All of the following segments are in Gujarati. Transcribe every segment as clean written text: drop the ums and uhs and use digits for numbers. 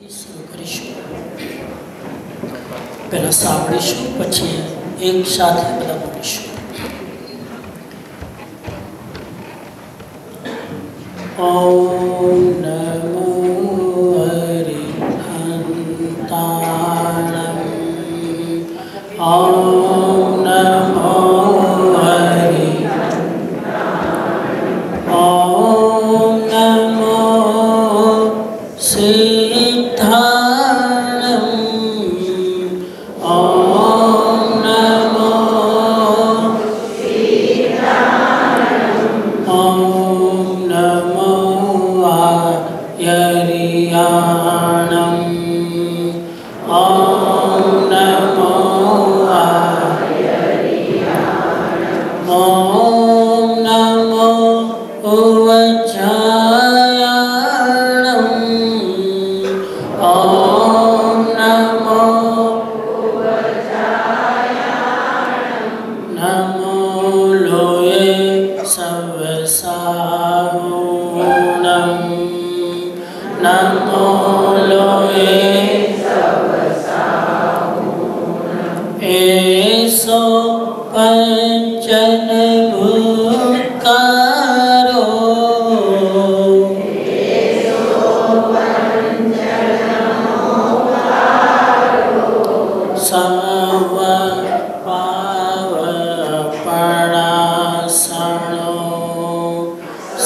શરૂ કરીશું. પહેલા સાંભળીશું, પછી એક સાથે બધા બોલીશું. ઓમ નમો હરિહંતાણં. ઓમ નમો ઓમ નમો સિદ્ધાણં. ઓમ નમો ઓમ નમો આયરિયાણં. ઓમ નમો આયરિયાણં. ઓમ નમો ઉવજાયાણં. ઓમ નમો નમો લોયે સવસાહુણં. નમો લોયે એસો પંચનમુકારો. સવ પાવપણાસણો.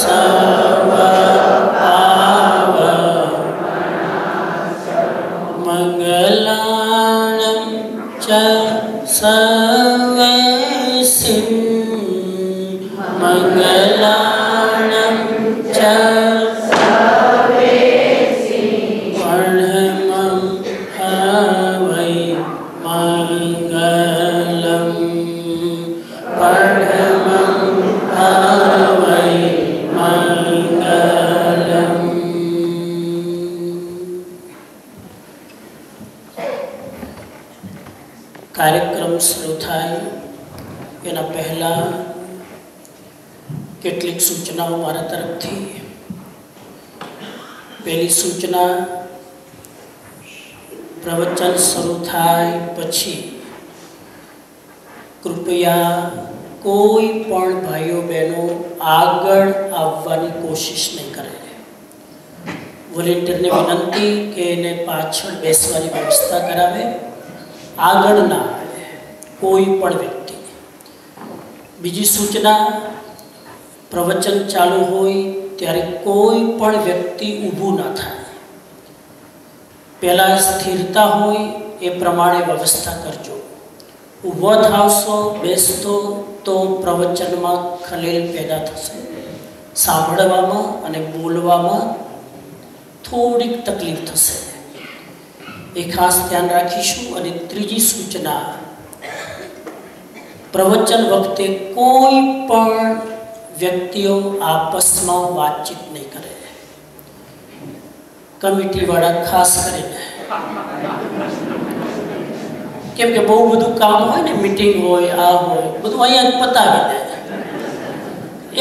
સવ મંગલાણં ચ સવેસિં. મંગલાણં ચ પરમં હવૈ મંગલં. પરમં હવૈ મંગલં. કાર્યક્રમ શરૂ થાય એના પહેલાં કેટલીક સૂચનાઓ મારા તરફથી. પહેલી સૂચના, પ્રવચન શરૂ થાય પછી કૃપયા કોઈ પણ ભાઈઓ બહેનો આગળ આવવાની કોશિશ નહીં કરે. વોલેન્ટિયરને વિનંતી કે એને પાછળ બેસવાની વ્યવસ્થા કરાવે, આગળ ના આવે કોઈ પણ વ્યક્તિ. બીજી સૂચના, પ્રવચન ચાલુ હોય ત્યારે કોઈ પણ વ્યક્તિ ઊભું ના થાય. પહેલાં સ્થિરતા હોય એ પ્રમાણે વ્યવસ્થા કરજો. ઊભો થાવશો, બેસતો તો પ્રવચનમાં ખલેલ પેદા થશે. સાંભળવામાં અને બોલવામાં થોડીક તકલીફ થશે. એ ખાસ ધ્યાન રાખીશું. અને ત્રીજી સૂચના, પ્રવચન વખતે કોઈ પણ વ્યક્તિઓ આપસમાં વાતચીત નહીં કરે. કમિટીવાળા ખાસ કરીને, કેમ કે બહુ બધું કામ હોય ને, મિટિંગ હોય, આ હોય, બધું અહીંયા પતાવી દે.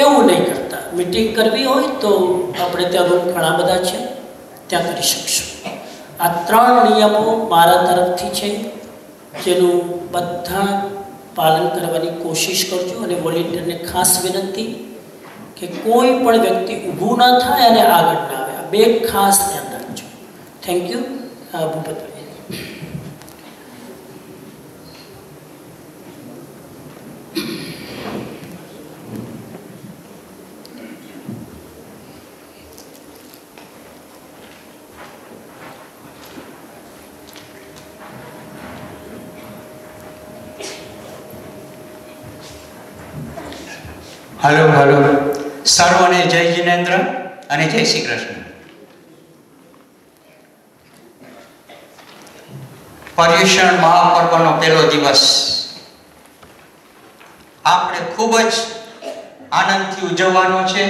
એવું નહીં કરતા. મિટિંગ કરવી હોય તો આપણે ત્યાં રૂમ ઘણા બધા છે, ત્યાં કરી શકશું. આ 3 નિયમો મારા તરફથી છે, જેનું બધા પાલન કરવાની કોશિશ કરજો. અને વોલેન્ટિયરને ખાસ વિનંતી કે કોઈ પણ વ્યક્તિ ઊભું ના થાય અને આગળ ના આવે. આ 2 ખાસ ધ્યાન રાખજો. Thank you Bhupatbhai. Hello hello, સર્વને જય જિનેન્દ્ર અને જય શ્રી કૃષ્ણ. પર્યુષણ મહાપર્વનો પહેલો દિવસ આપણે ખૂબ જ આનંદથી ઉજવવાનો છે.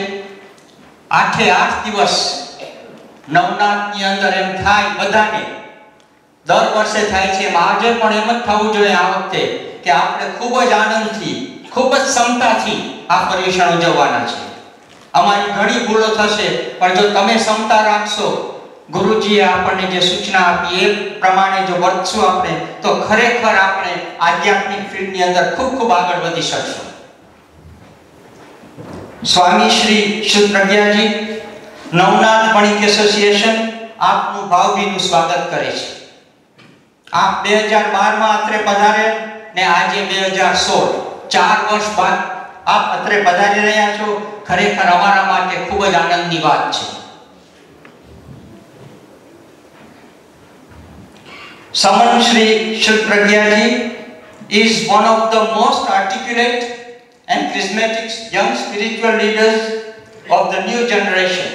8 દિવસ નવનાથની અંદર એમ થાય બધાને, દર વર્ષે થાય છે. આજે પણ એમ જ થવું જોઈએ આ વખતે કે આપણે ખૂબ જ આનંદથી, ખૂબ જ ક્ષમતાથી આ પર્યુષણ ઉજવવાના છે. અમારી ઘણી ભૂલો થશે, પણ જો તમે ક્ષમતા રાખશો, ગુરુજીએ આપણને જે સૂચના આપી એ પ્રમાણે જો વર્તશું આપણે તો ખરેખર આપણે આધ્યાત્મિક ફિલ્ડની અંદર ખૂબ આગળ વધી શકશું. સ્વામી શ્રી શુદ્ધ પ્રજ્ઞાજી નવનાથ વણિક એસોસિએશન આપનું ભાવભીનું સ્વાગત કરે છે. આપ 2012 માં અત્રે પધારે ને આજે 2016 4 વર્ષ બાદ આપ અત્રે પધારી રહ્યા છો. ખરેખર અમારા માટે ખૂબ જ આનંદની વાત છે. Saman Shri Shuddh Pragyaji is one of the most articulate and charismatic young spiritual leaders of the new generation.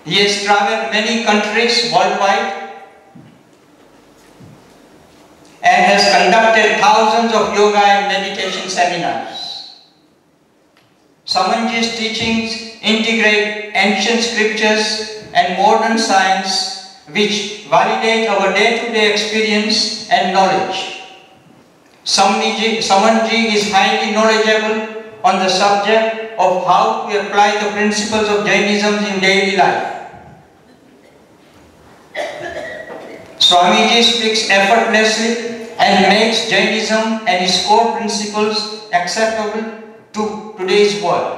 He has traveled many countries worldwide and has conducted thousands of yoga and meditation seminars. Samanji's teachings integrate ancient scriptures and modern science which validate our day-to-day experience and knowledge. Samanji is highly knowledgeable on the subject of how to apply the principles of Jainism in daily life. Swamiji speaks effortlessly and makes Jainism and its core principles acceptable to today's world.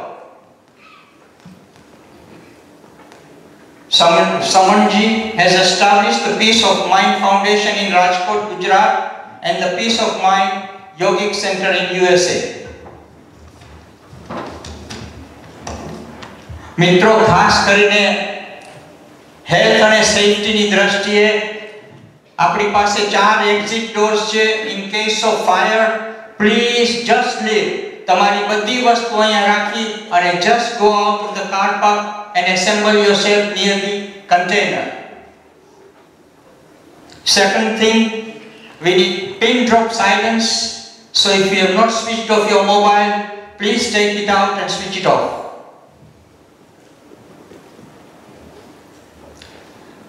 Samanji has established the Peace of Mind Foundation in Rajkot, Gujarat and the Peace of Mind Yogic Center in USA. મિત્રો ખાસ કરીને હેલ્થ અને સેફટીની દ્રષ્ટિએ આપણી પાસે 4 એક્ઝિટ ડોર્સ છે. In case of fire please just leave. તમારી બધી વસ્તુ અહીંયા રાખી અને just go out of the car park and assemble yourself near the container. Second thing, we need pin drop silence. So if you have not switched off your mobile, please take it out and switch it off.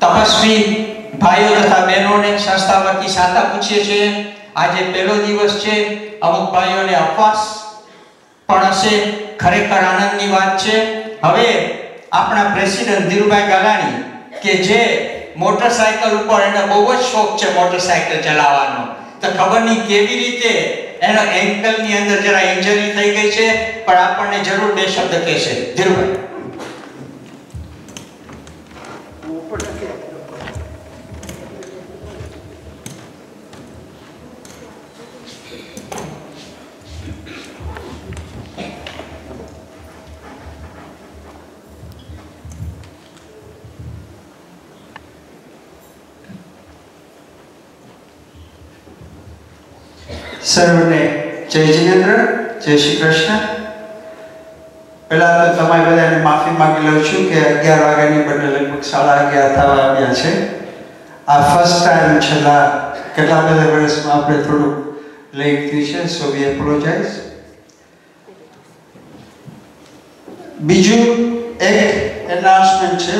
Tapasvi ભાઈઓ તથા બહેનોને સંસ્થા વતી સાતા પૂછીએ છીએ. આજે પહેલો દિવસ છે. અમુક ભાઈઓને અપવાસ પણ હશે. ખરેખર આનંદની વાત છે. હવે આપણા પ્રેસિડેન્ટ ધીરુભાઈ ગાલાણી કે જે મોટરસાઇકલ ઉપર એને બહુ જ શોખ છે મોટરસાઇકલ ચલાવવાનો, તો ખબર નહીં કેવી રીતે એનો એન્કલની અંદર જરા ઇન્જરી થઈ ગઈ છે, પણ આપણને જરૂર 2 શબ્દ કહેશે. ધીરુભાઈ. સર્વને જય જિનેન્દ્ર, જય શ્રી કૃષ્ણ. પહેલા તો તમારી બધાને માફી માંગી લઉં છું કે 11 વાગ્યાની બદલે લગભગ 11:30 થવા આવ્યા છે. આ ફર્સ્ટ ટાઈમ છેલ્લા કેટલા બધા વર્ષમાં આપણે થોડું લેટ થયું છે, સો વી એપોલોજાઇઝ. બીજું એક એનાઉન્સમેન્ટ છે.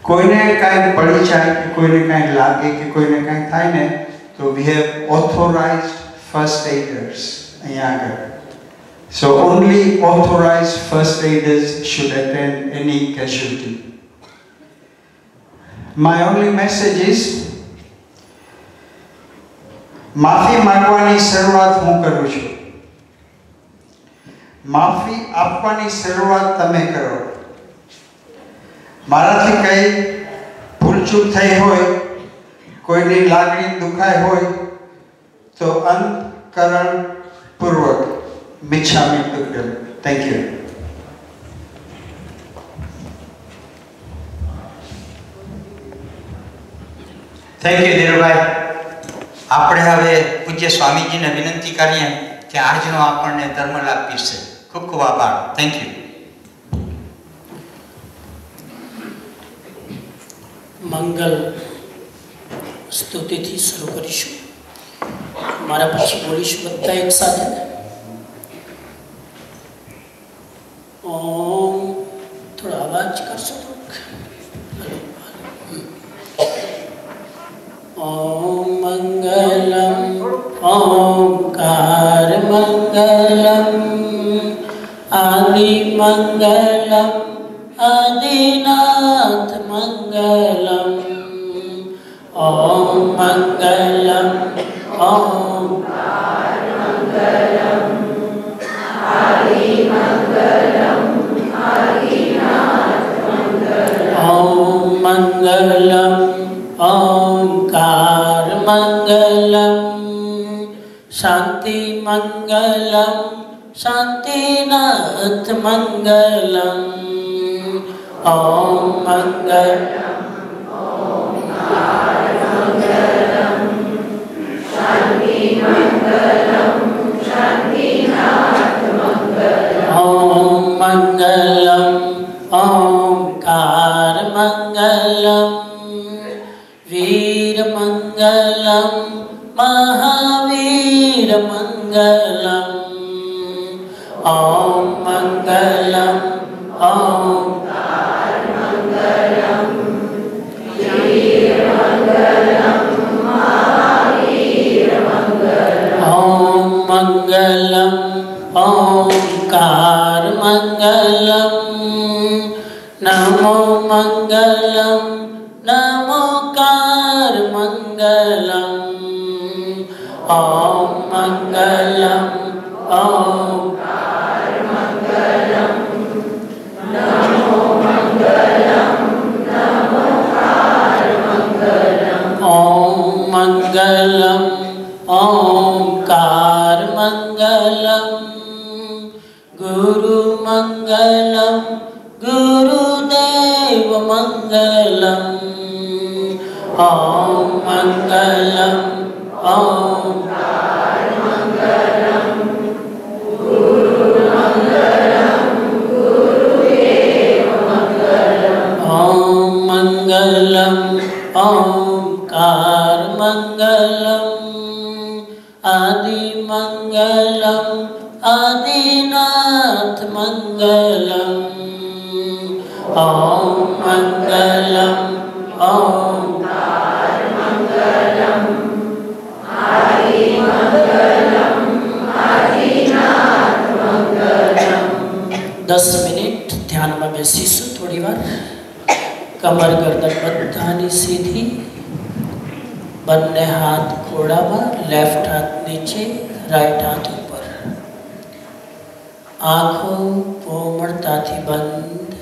કોઈને કાંઈ પડી જાય કે કોઈને કાંઈ લાગે કે કોઈને કાંઈ થાય ને, so we have authorized first aiders અહીંયા આગળ. So only authorized first aiders should attend any casualty. My only message is માફી માંગવાની શરૂઆત હું કરું છું. માફી આપવાની શરૂઆત તમે કરો. મારાથી કંઈ ભૂલચૂક થઈ હોય, કોઈની લાગણી દુખાય હોય તો અંતકરણ પૂર્વક મિચ્છામિ દુક્કડમ. Thank you. Thank you Dhirubhai. આપણે હવે પૂજ્ય સ્વામીજીને વિનંતી કરીએ કે આજનો આપણને ધર્મ લાભ પીરસે. ખૂબ ખૂબ આભાર. Thank you. મંગલ સ્તુતિથી શરૂ કરીશું. મારા પછી બોલીશું બધા એક સાથે. ઓમ. થોડો અવાજ કરશો થોડોક. ઓમ મંગલમ ઓમકાર મંગલમ આદિ મંગલમ આદિ शांतिनाथ मंगलम। ओम मंगलम ओम ओम मंगलम ओंकार मंगलम शांति मंगलम शांतिनाथ मंगलम। ओम मंगलम ओम मंगलम ओंकार मंगलम वीर मंगलम महावीर मंगलम। ओम मंगलम ओम ओम मंगलम ओंकार मंगलम नमो मंगलम नमोकार मंगलम। ओम मंगलम ओम ओम मंगलम ओंकार मंगलम गुरु मंगलम गुरुदेव मंगलम। ओम मंगलम ओम ओम मंगलम ओंकार मंगलम आदि मंगलम आदिनाथ मंगलम। ओम मंगलम ओम दस मिनिट ध्यान में બેસીશું થોડી વાર કમર ગરદન બધાની સીધી બંને હાથ ખોડામાં લેફ્ટ હાથ નીચે રાઈટ હાથ ઉપર આંખો કોમળતાથી બંધ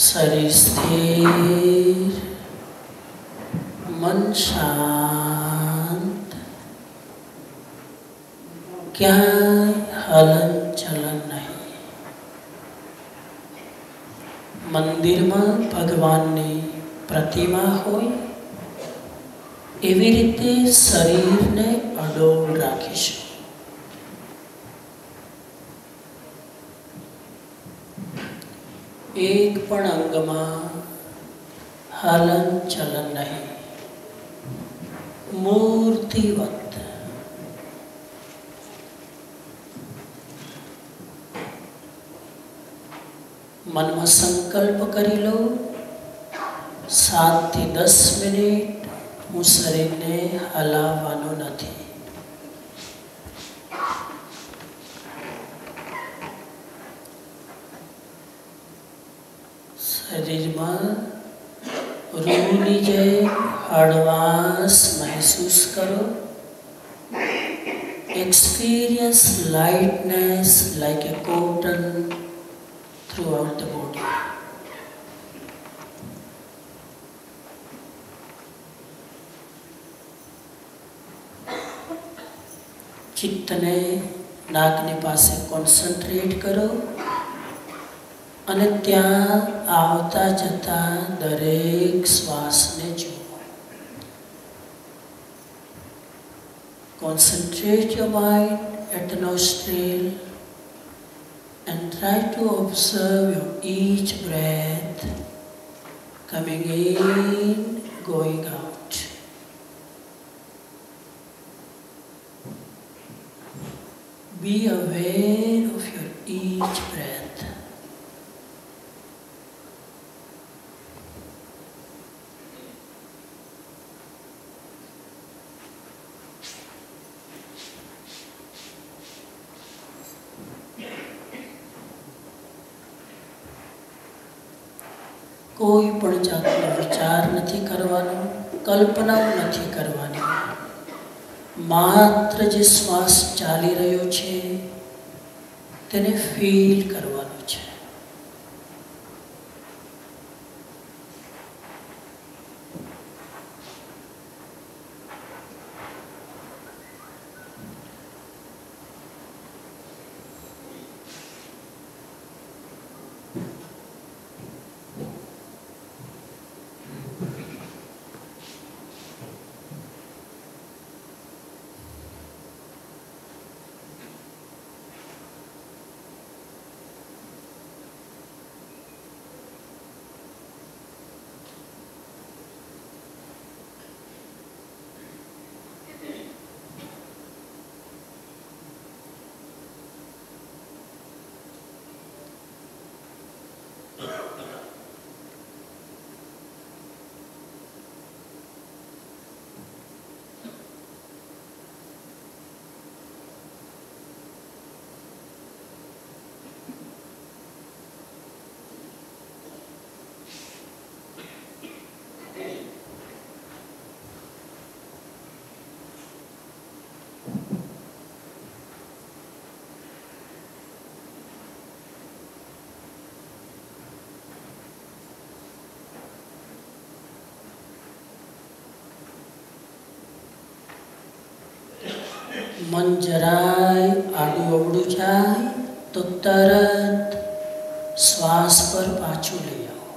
શરીર સ્થિર મન શાંત ક્યાંય હલન ચલન નહીં। મંદિરમાં ભગવાનની પ્રતિમા હોય એવી રીતે શરીરને અડોળ રાખીશું। એક પણ અંગમાં હલન ચલન નહીં મૂર્તિવત। મનમાં સંકલ્પ કરી લો 7 થી 10 મિનિટ હું શરીરને હલાવવાનો નથી। શરીરમાં રૂની જે હળવાશ મહેસૂસ કરો। Experience lightness like a cotton throughout the body. ચિત્તને નાકની પાસે કોન્સન્ટ્રેટ કરો અને ત્યાં આવતા જતા દરેક શ્વાસને જુઓ। Concentrate your mind at the nostril and try to observe your each breath coming in, going out. Be aware of your each breath. કોઈ પણ જાતનો વિચાર નથી કરવાનો, કલ્પનાઓ નથી કરવાની. માત્ર જે શ્વાસ ચાલી રહ્યો છે તેને ફીલ કરવાનો છે. મન જરાય આડું અવળું જાય તો તરત શ્વાસ પર પાછું લઈ આવો.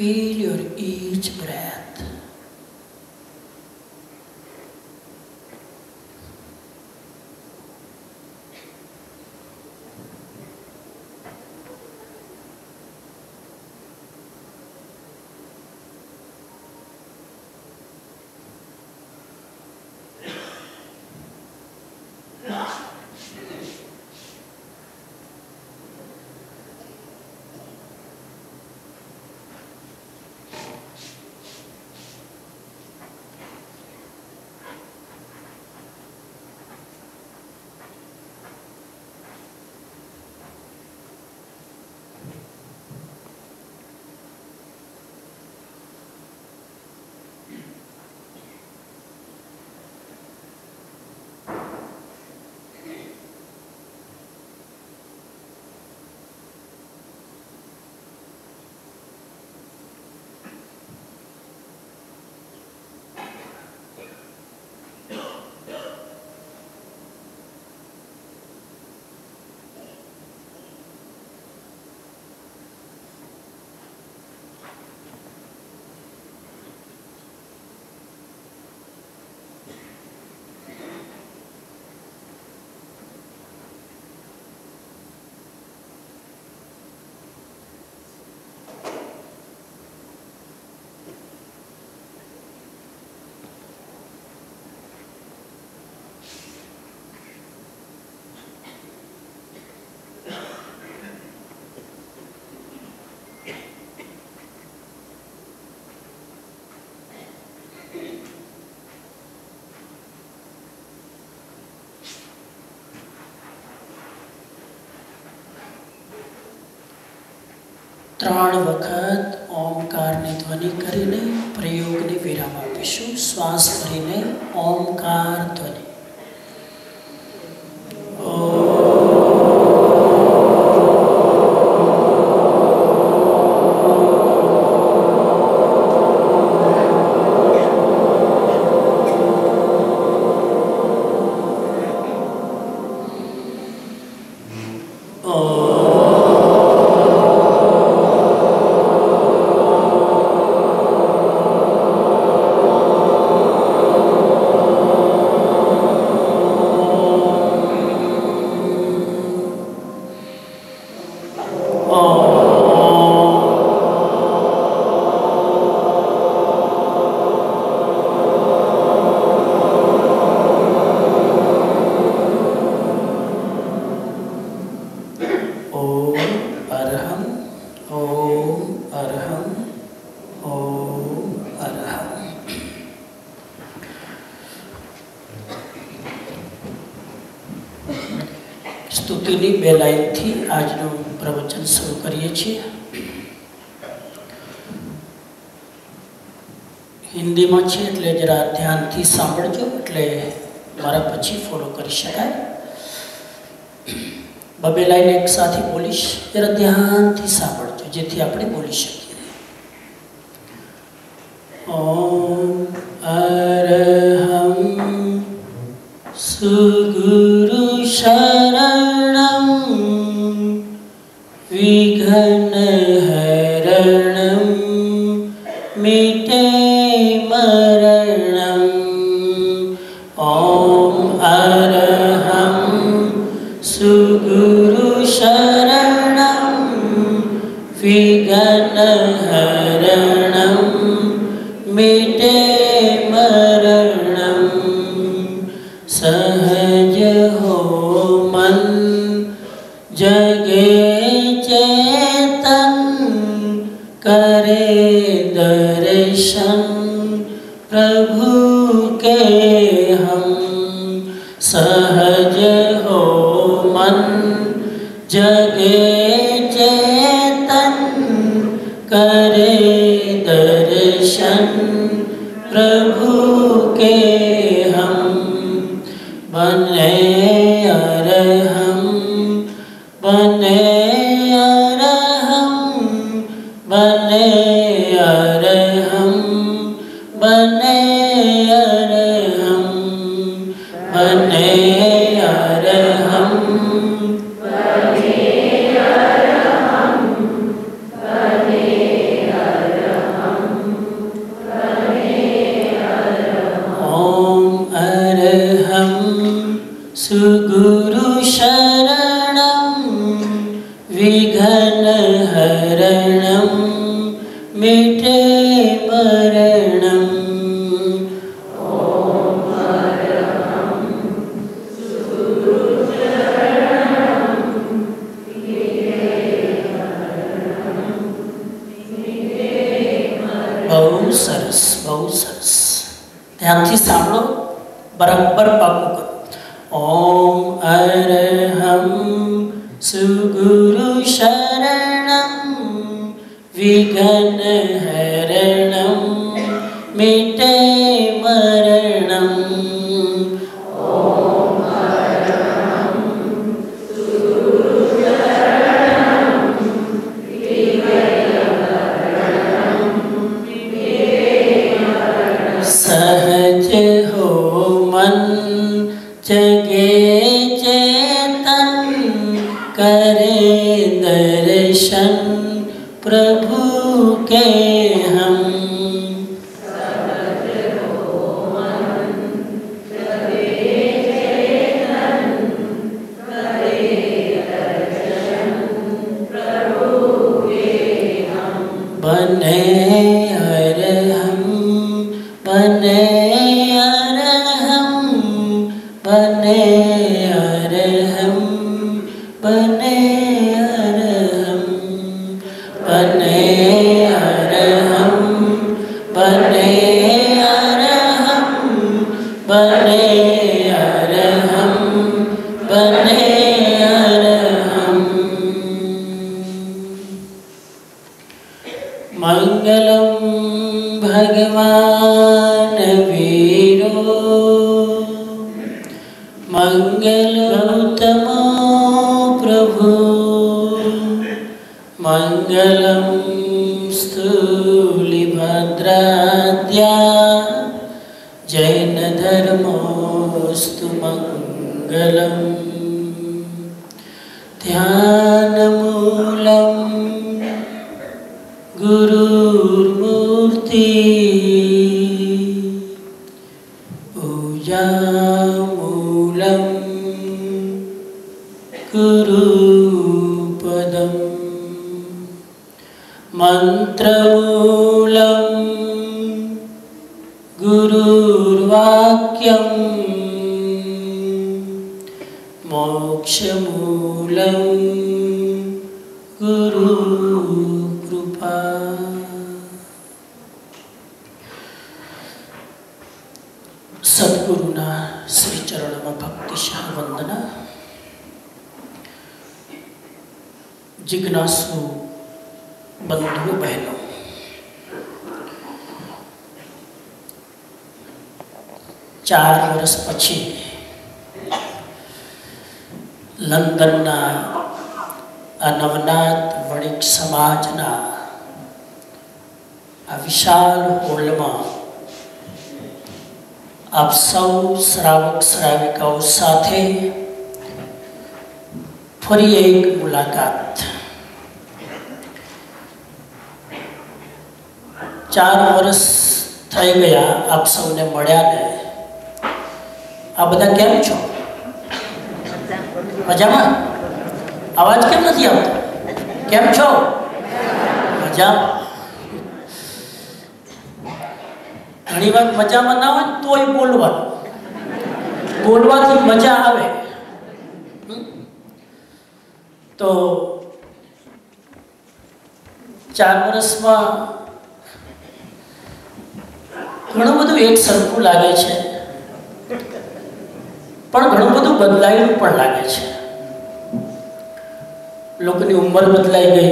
Feel your each breath. ત્રણ વખત ઓમકારની ધ્વનિ કરીને પ્રયોગને વિરામ આપીશું. શ્વાસ ભરીને ઓમકાર ધ્વનિ. Oh સ્તુતિની 2 લાઈનથી આજનું પ્રવચન શરૂ કરીએ છીએ. હિન્દીમાં છે એટલે જરા ધ્યાનથી સાંભળજો, એટલે મારા પછી ફોલો કરી શકાય. 2 લાઈન એક સાથે બોલીશ, જરા ધ્યાનથી સાંભળજો જેથી આપણે બોલી શકીએ. ઓમ અરહમ સુગુરુ શરણમ વિઘ્ન હરણમ મિટે મરણમ. ઓમ અરહમ સુગુરુ શરણમ વિઘ્ન હરણમ મિટે મરણમ. સહજ હો મન જગે ચેતન કરે દર્શન પ્રભુ के हम. सहज हो मन जगे चेतन करे दर्शन प्रभु के हम. बने अरहम बने अरहम बने अरहम बने अरहम बने अरहम बने अरहम बने अरहम बने अरहम. ओम अरहम सुगुरु शरणम विघ्न हरणम मिटे मरणम. બહુ સરસ, બહુ સરસ. ધ્યાનથી સાંભળો, બરાબર પાકું કરો. ઓમ અરહમ સુગુરુ શરણમ વિઘ્ન હરણમ મિટે મરણમ. ઓમ અરહમ સુગુરુ શરણમ सहज हो मन जगे चेतन करे दर्शन प्रभु के हम. सहज हो मन जगे चेतन करे दर्शन प्रभु के हम. बने अरहम बने अरहम बने अरहम बने अरहम बने अरहम बने अरहम बने अरहम बने अरहम. मंगलम भगवान वीरो मंगलतम प्रभु मंगलम स्थूलिभद्राद्या जैन धर्मोस्तु मंगलम. ध्यानमूलम गुरुर्मूर्ति पूजामूलम गुरुपदम मंत्रमूलम गुरुर्वाक्यम मोक्षमूलम गुरुकृपा. સદગુરુના શ્રી ચરણમાં ભક્તિશાહ વંદના. जिज्ञासु बंधु बहनों, चार वर्ष पछी लंडनना नवनाथ वणिक समाजना आ विशाल होल में आप सौ श्रावक श्राविकाओं साथे फरी एक मुलाकात। 4 वर्ष थई गया आप सौने मळ्या ने। आ बधा केम छो? मजामा? आवाज केम नथी आवतो? केम छो? मजामा? घणी वार मजामा ना होय तोय बोलवानुं, बोलवाथी मजा आवे। तो 4 वर्ष में घणुं बधुं एक सरखुं लागे छे, पण घणुं बधुं बदलायेલું पण लागे छे। लोकोनी उम्र बदलाई गई,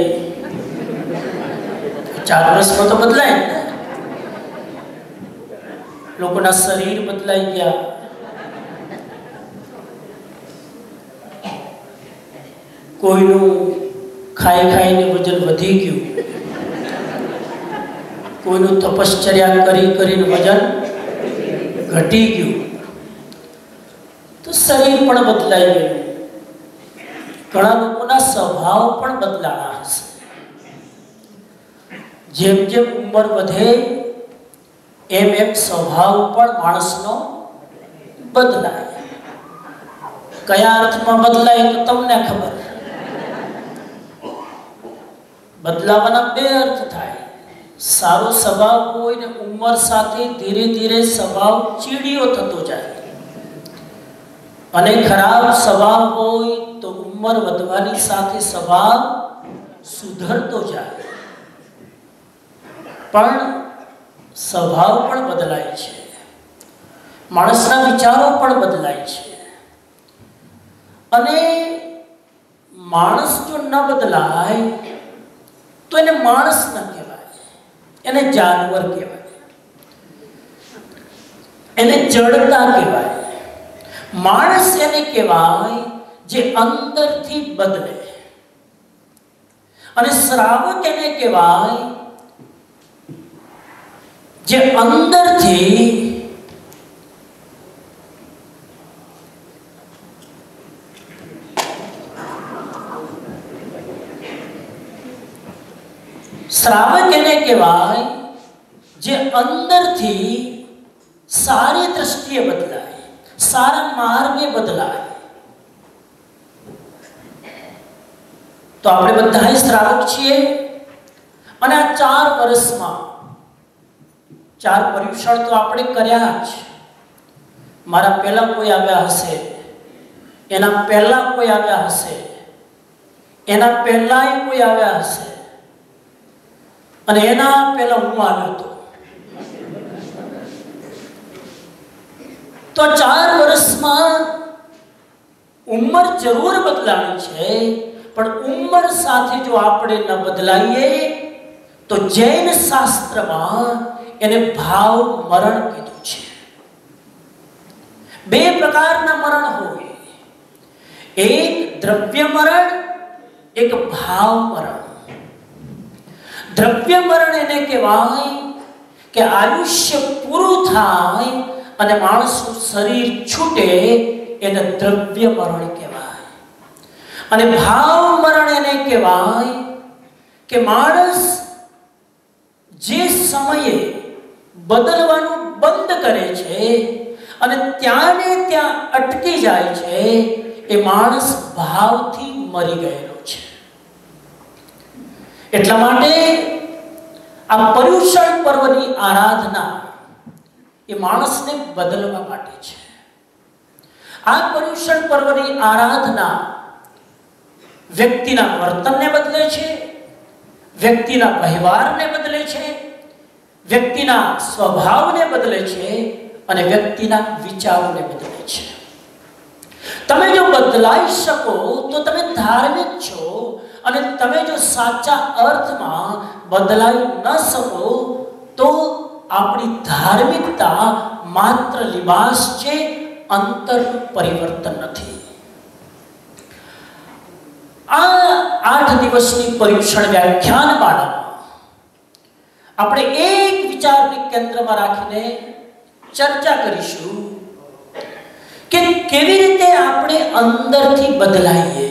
4 वर्ष में तो बदलाय ने। लोकोना शरीर बदलाई गया, कोईનું खाई खाई ने वजन वधी गયું, कोईનું तपश्चर्या करी करीने वजन घटी गયું, तो शरीर पण बदलाई गयुं। घणा लोकोना स्वभाव पण बदलाणा हशे। जेम जेम उम्र वधे एम एम स्वभाव पण माणसनो बदलाय। कया अर्थमां बदलाय तो तमने खबर। बदलावाना बे अर्थ थाय। सारो स्वभाव होय ने उम्र साथे धीरे धीरे स्वभाव चीड़ियो थतो जाय, अने खराब स्वभाव होय तो उम्र वधवानी साथे स्वभाव सुधरतो जाय। पण स्वभाव पण बदलाय छे, माणसना विचारो पण बदलाय छे। अने माणस जो न बदलाय तो एने माणस न कहेवाय, एने जानवर कहेवाय, एने जड़ता कहेवाय। माणस एने कहेवाय जे अंदरथी बदले, अने श्रावक एने कहेवाय जे अंदरथी श्रावक एने कहेवाय जे अंदरथी सारी दृष्टिए बदलाय, सारा मार्गे बदलाय। तो आपणे बधाय श्रावक छीए अने आ 4 वर्षमां 4 पर्युषण तो आपणे कर्या ज। मारा पहेला कोई आव्या हशे, एना पहेला कोई आव्या हशे, एना पहेलाय कोई आव्या हशे, अने एना पहेला हूँ आव्यो तो। तो 4 वर्षमां उम्र जरूर बदलाणी छे, पण उम्र साथे जो आपणे न बदलाईए तो जैन शास्त्रमां एने भाव मरण कीधुं छे। 2 प्रकारना मरण होय, एक द्रव्य मरण, एक भाव मरण। द्रव्य मरण एने कहेवाय के आयुष्य पूरुं थाय अने माणसनुं शरीर छूटे, एने द्रव्य मरण कहेवाय। अने भाव मरण एने कहेवाय के माणस जे समये बदलवानुं बंध करे छे अने त्याने त्या अटकी जाय छे, ए माणस भावथी मरी गयेलो छे। એટલા માટે આ પર્યુષણ પર્વની આરાધના એ માણસને બદલવા માટે છે। આ પર્યુષણ પર્વની આરાધના વ્યક્તિના વર્તનને બદલે છે, વ્યક્તિના વ્યવહારને બદલે છે, વ્યક્તિના સ્વભાવને બદલે છે અને વ્યક્તિના વિચારોને બદલે છે। તમે જો બદલાઈ શકો તો તમે ધાર્મિક છો અને તમે જો સાચા અર્થમાં બદલાઈ ન શકો તો આપણી ધાર્મિકતા માત્ર લિબાસ છે, અંતર પરિવર્તન નથી. આ 8 દિવસની પર્યુષણ વ્યાખ્યાન માળામાં આપણે એક વિચારને કેન્દ્રમાં રાખીને ચર્ચા કરીશું કે કેવી રીતે આપણે અંદરથી બદલાઈએ.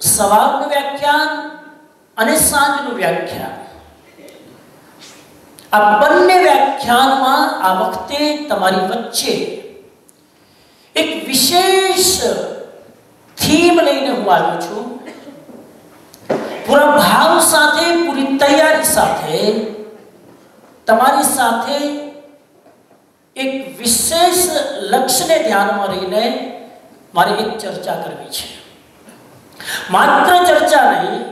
સવારનું વ્યાખ્યાન અને સાંજનું વ્યાખ્યાન, આ બંને વ્યાખ્યાનમાં આ વખતે તમારી વચ્ચે એક વિશેષ થીમ લઈને હું આવ્યો છું. પૂરા ભાવ સાથે, પૂરી તૈયારી સાથે તમારી સાથે એક વિશેષ લક્ષ્યને ધ્યાનમાં રહીને મારે એક ચર્ચા કરવી છે. માત્ર ચર્ચા નહીં,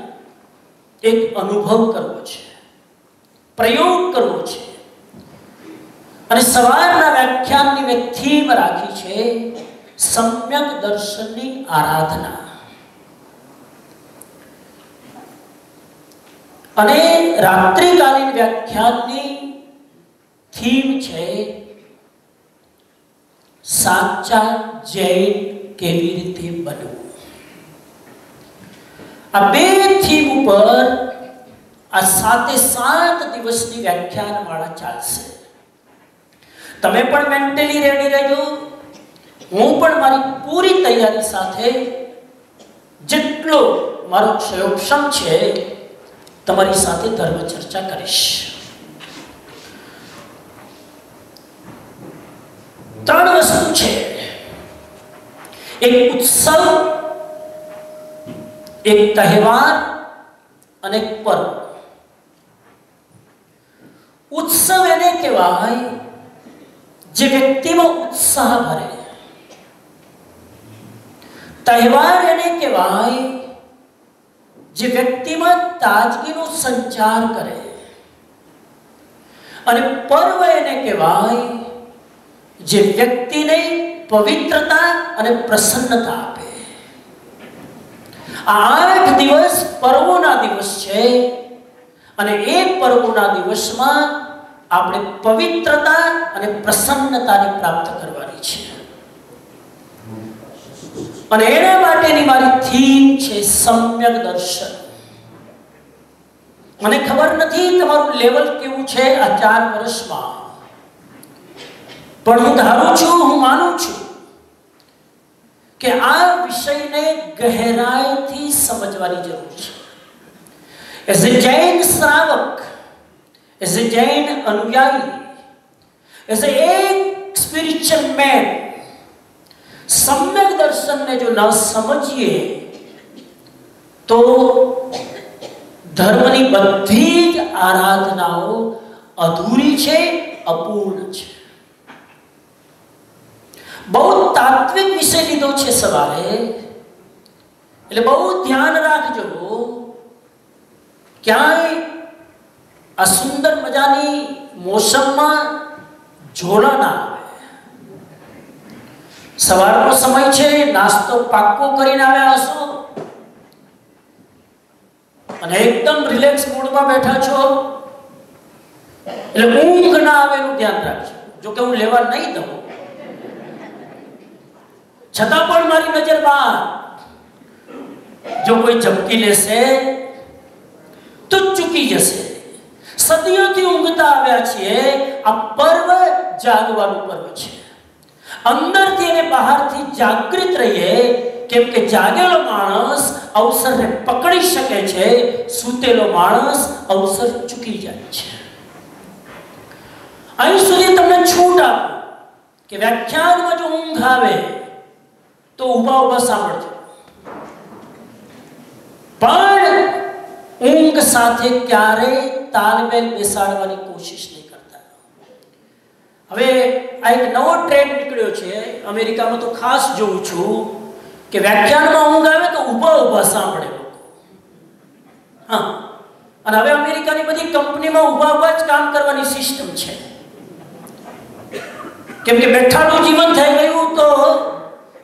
એક અનુભવ કરવો છે, પ્રયોગ કરવો છે. અને સવારના વ્યાખ્યાનની મેં થીમ રાખી છે સમ્યક દર્શનની આરાધના. અને રાત્રિકાલીન વ્યાખ્યાનની થીમ છે સાચા જૈન કેવી રીતે બનવું. આ બે થીમ ઉપર આ 7 દિવસની વ્યાખ્યાન માળા ચાલશે. તમે પણ મેન્ટલી રેડી રહેજો, હું પણ મારી પૂરી તૈયારી સાથે જેટલો મારો ક્ષયોક્ષમ છે તમારી સાથે ધર્મ ચર્ચા કરીશ. 3 વસ્તુ છે, એક ઉત્સવ, એક તહેવાર અને એક પર્વ. ઉત્સવ એને કહેવાય જે વ્યક્તિમાં ઉત્સાહ ભરે. તહેવાર એને કહેવાય જે વ્યક્તિમાં તાજગીનો સંચાર કરે. અને પર્વ એને કહેવાય જે વ્યક્તિને પવિત્રતા અને પ્રસન્નતા આપે. આ 8 દિવસ પર્વોના દિવસ છે અને એ પર્વોના દિવસમાં આપણે પવિત્રતા અને પ્રસન્નતાને પ્રાપ્ત કરવાની છે. અને એના માટેની મારી થીમ છે સમ્યક દર્શન. મને ખબર નથી તમારું લેવલ કેવું છે આ 4 વર્ષમાં, પણ હું ધારું છું, હું માનું છું કે આ વિષયને ગહેરાઈથી સમજવાની જરૂર છે. એઝ એ જૈન શ્રાવક, એઝ એ જૈન અનુયાયી, એઝ એ સ્પિરિચ્યુઅલ મેન, સમ્યક દર્શનને જો ન સમજીએ તો ધર્મની બધી જ આરાધનાઓ અધૂરી છે, અપૂર્ણ છે. બહુ તાત્વિક વિષય લીધો છે સવારે, એટલે બહુ ધ્યાન રાખજો, ક્યાંય આ સુંદર મજાની મોસમમાં ઝોલા ના આવે. સવારનો સમય છે, નાસ્તો પાક્કો કરીને આવ્યા હશો અને એકદમ રિલેક્સ મૂડમાં બેઠા છો, એટલે ઊંઘ ના આવે એનું ધ્યાન રાખજો. જો કે હું લેવા નહીં દઉં, છતાં પણ મારી નજર બહાર જો કોઈ ઝપકી લેશે તો ચૂકી જશે. સદીઓથી ઊંઘતા આવ્યા છીએ. આ પર્વ જાગવાનું પર્વ છે. અંદરથી અને બહારથી જાગૃત રહીએ, કેમ કે જાગેલો માણસ અવસરને પકડી શકે છે, સૂતેલો માણસ અવસર ચૂકી જાય છે. અહીં સુધી તમને છૂટ આપો કે વ્યાખ્યાનમાં જો ઊંઘ આવે તો ઊભા સાંભળજો, પણ ઊંઘ સાથે ક્યારેય તાલમેલ બેસાડવાની કોશિશ નહીં કરતા. હવે આ એક નવો ટ્રેન્ડ નીકળ્યો છે અમેરિકામાં, તો ખાસ જોઉં છું કે વ્યાખ્યાનમાં ઊંઘ આવે તો ઊભા સાંભળે લોકો. હા, અને હવે અમેરિકાની બધી કંપનીમાં ઊભા જ કામ કરવાની સિસ્ટમ છે, કેમ કે બેઠાનું જીવન થઈ ગયું તો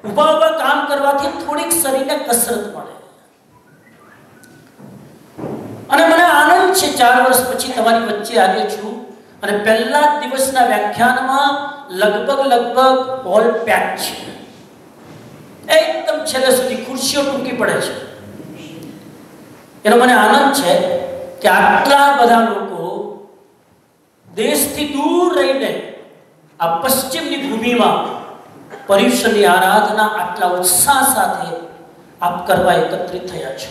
ઊભા ઊભા કામ કરવાથી થોડીક શરીરને કસરત મળે. અને મને આનંદ છે 4 વર્ષ પછી તમારી વચ્ચે આવ્યો છું અને પહેલા જ દિવસના વ્યાખ્યાનમાં લગભગ હોલ પેક છે. એકદમ છેલ્લે સુધી ખુરશીઓ ટૂંકી પડે છે. એનો મને આનંદ છે કે આટલા બધા લોકો દેશથી દૂર રહીને આ પશ્ચિમની ભૂમિમાં પર્યુષણની આરાધના આટલા ઉત્સાહ સાથે આપ કરવા એકત્રિત થયા છો.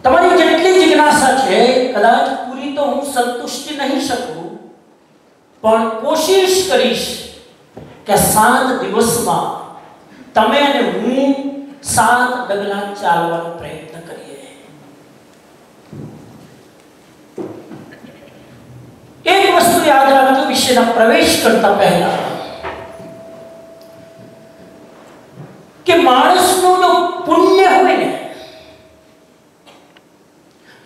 તમારી જેટલી જિજ્ઞાસા છે કદાચ પૂરી તો હું સંતુષ્ટિ નહીં શકું, પણ કોશિશ કરીશ કે 7 દિવસમાં તમે અને હું 7 ડગલા ચાલવાનો પ્રયત્ન કરીએ. એક વસ્તુ યાદ રાખજો વિષયના પ્રવેશ કરતા પહેલા કે માણસનું જો પુણ્ય હોય ને,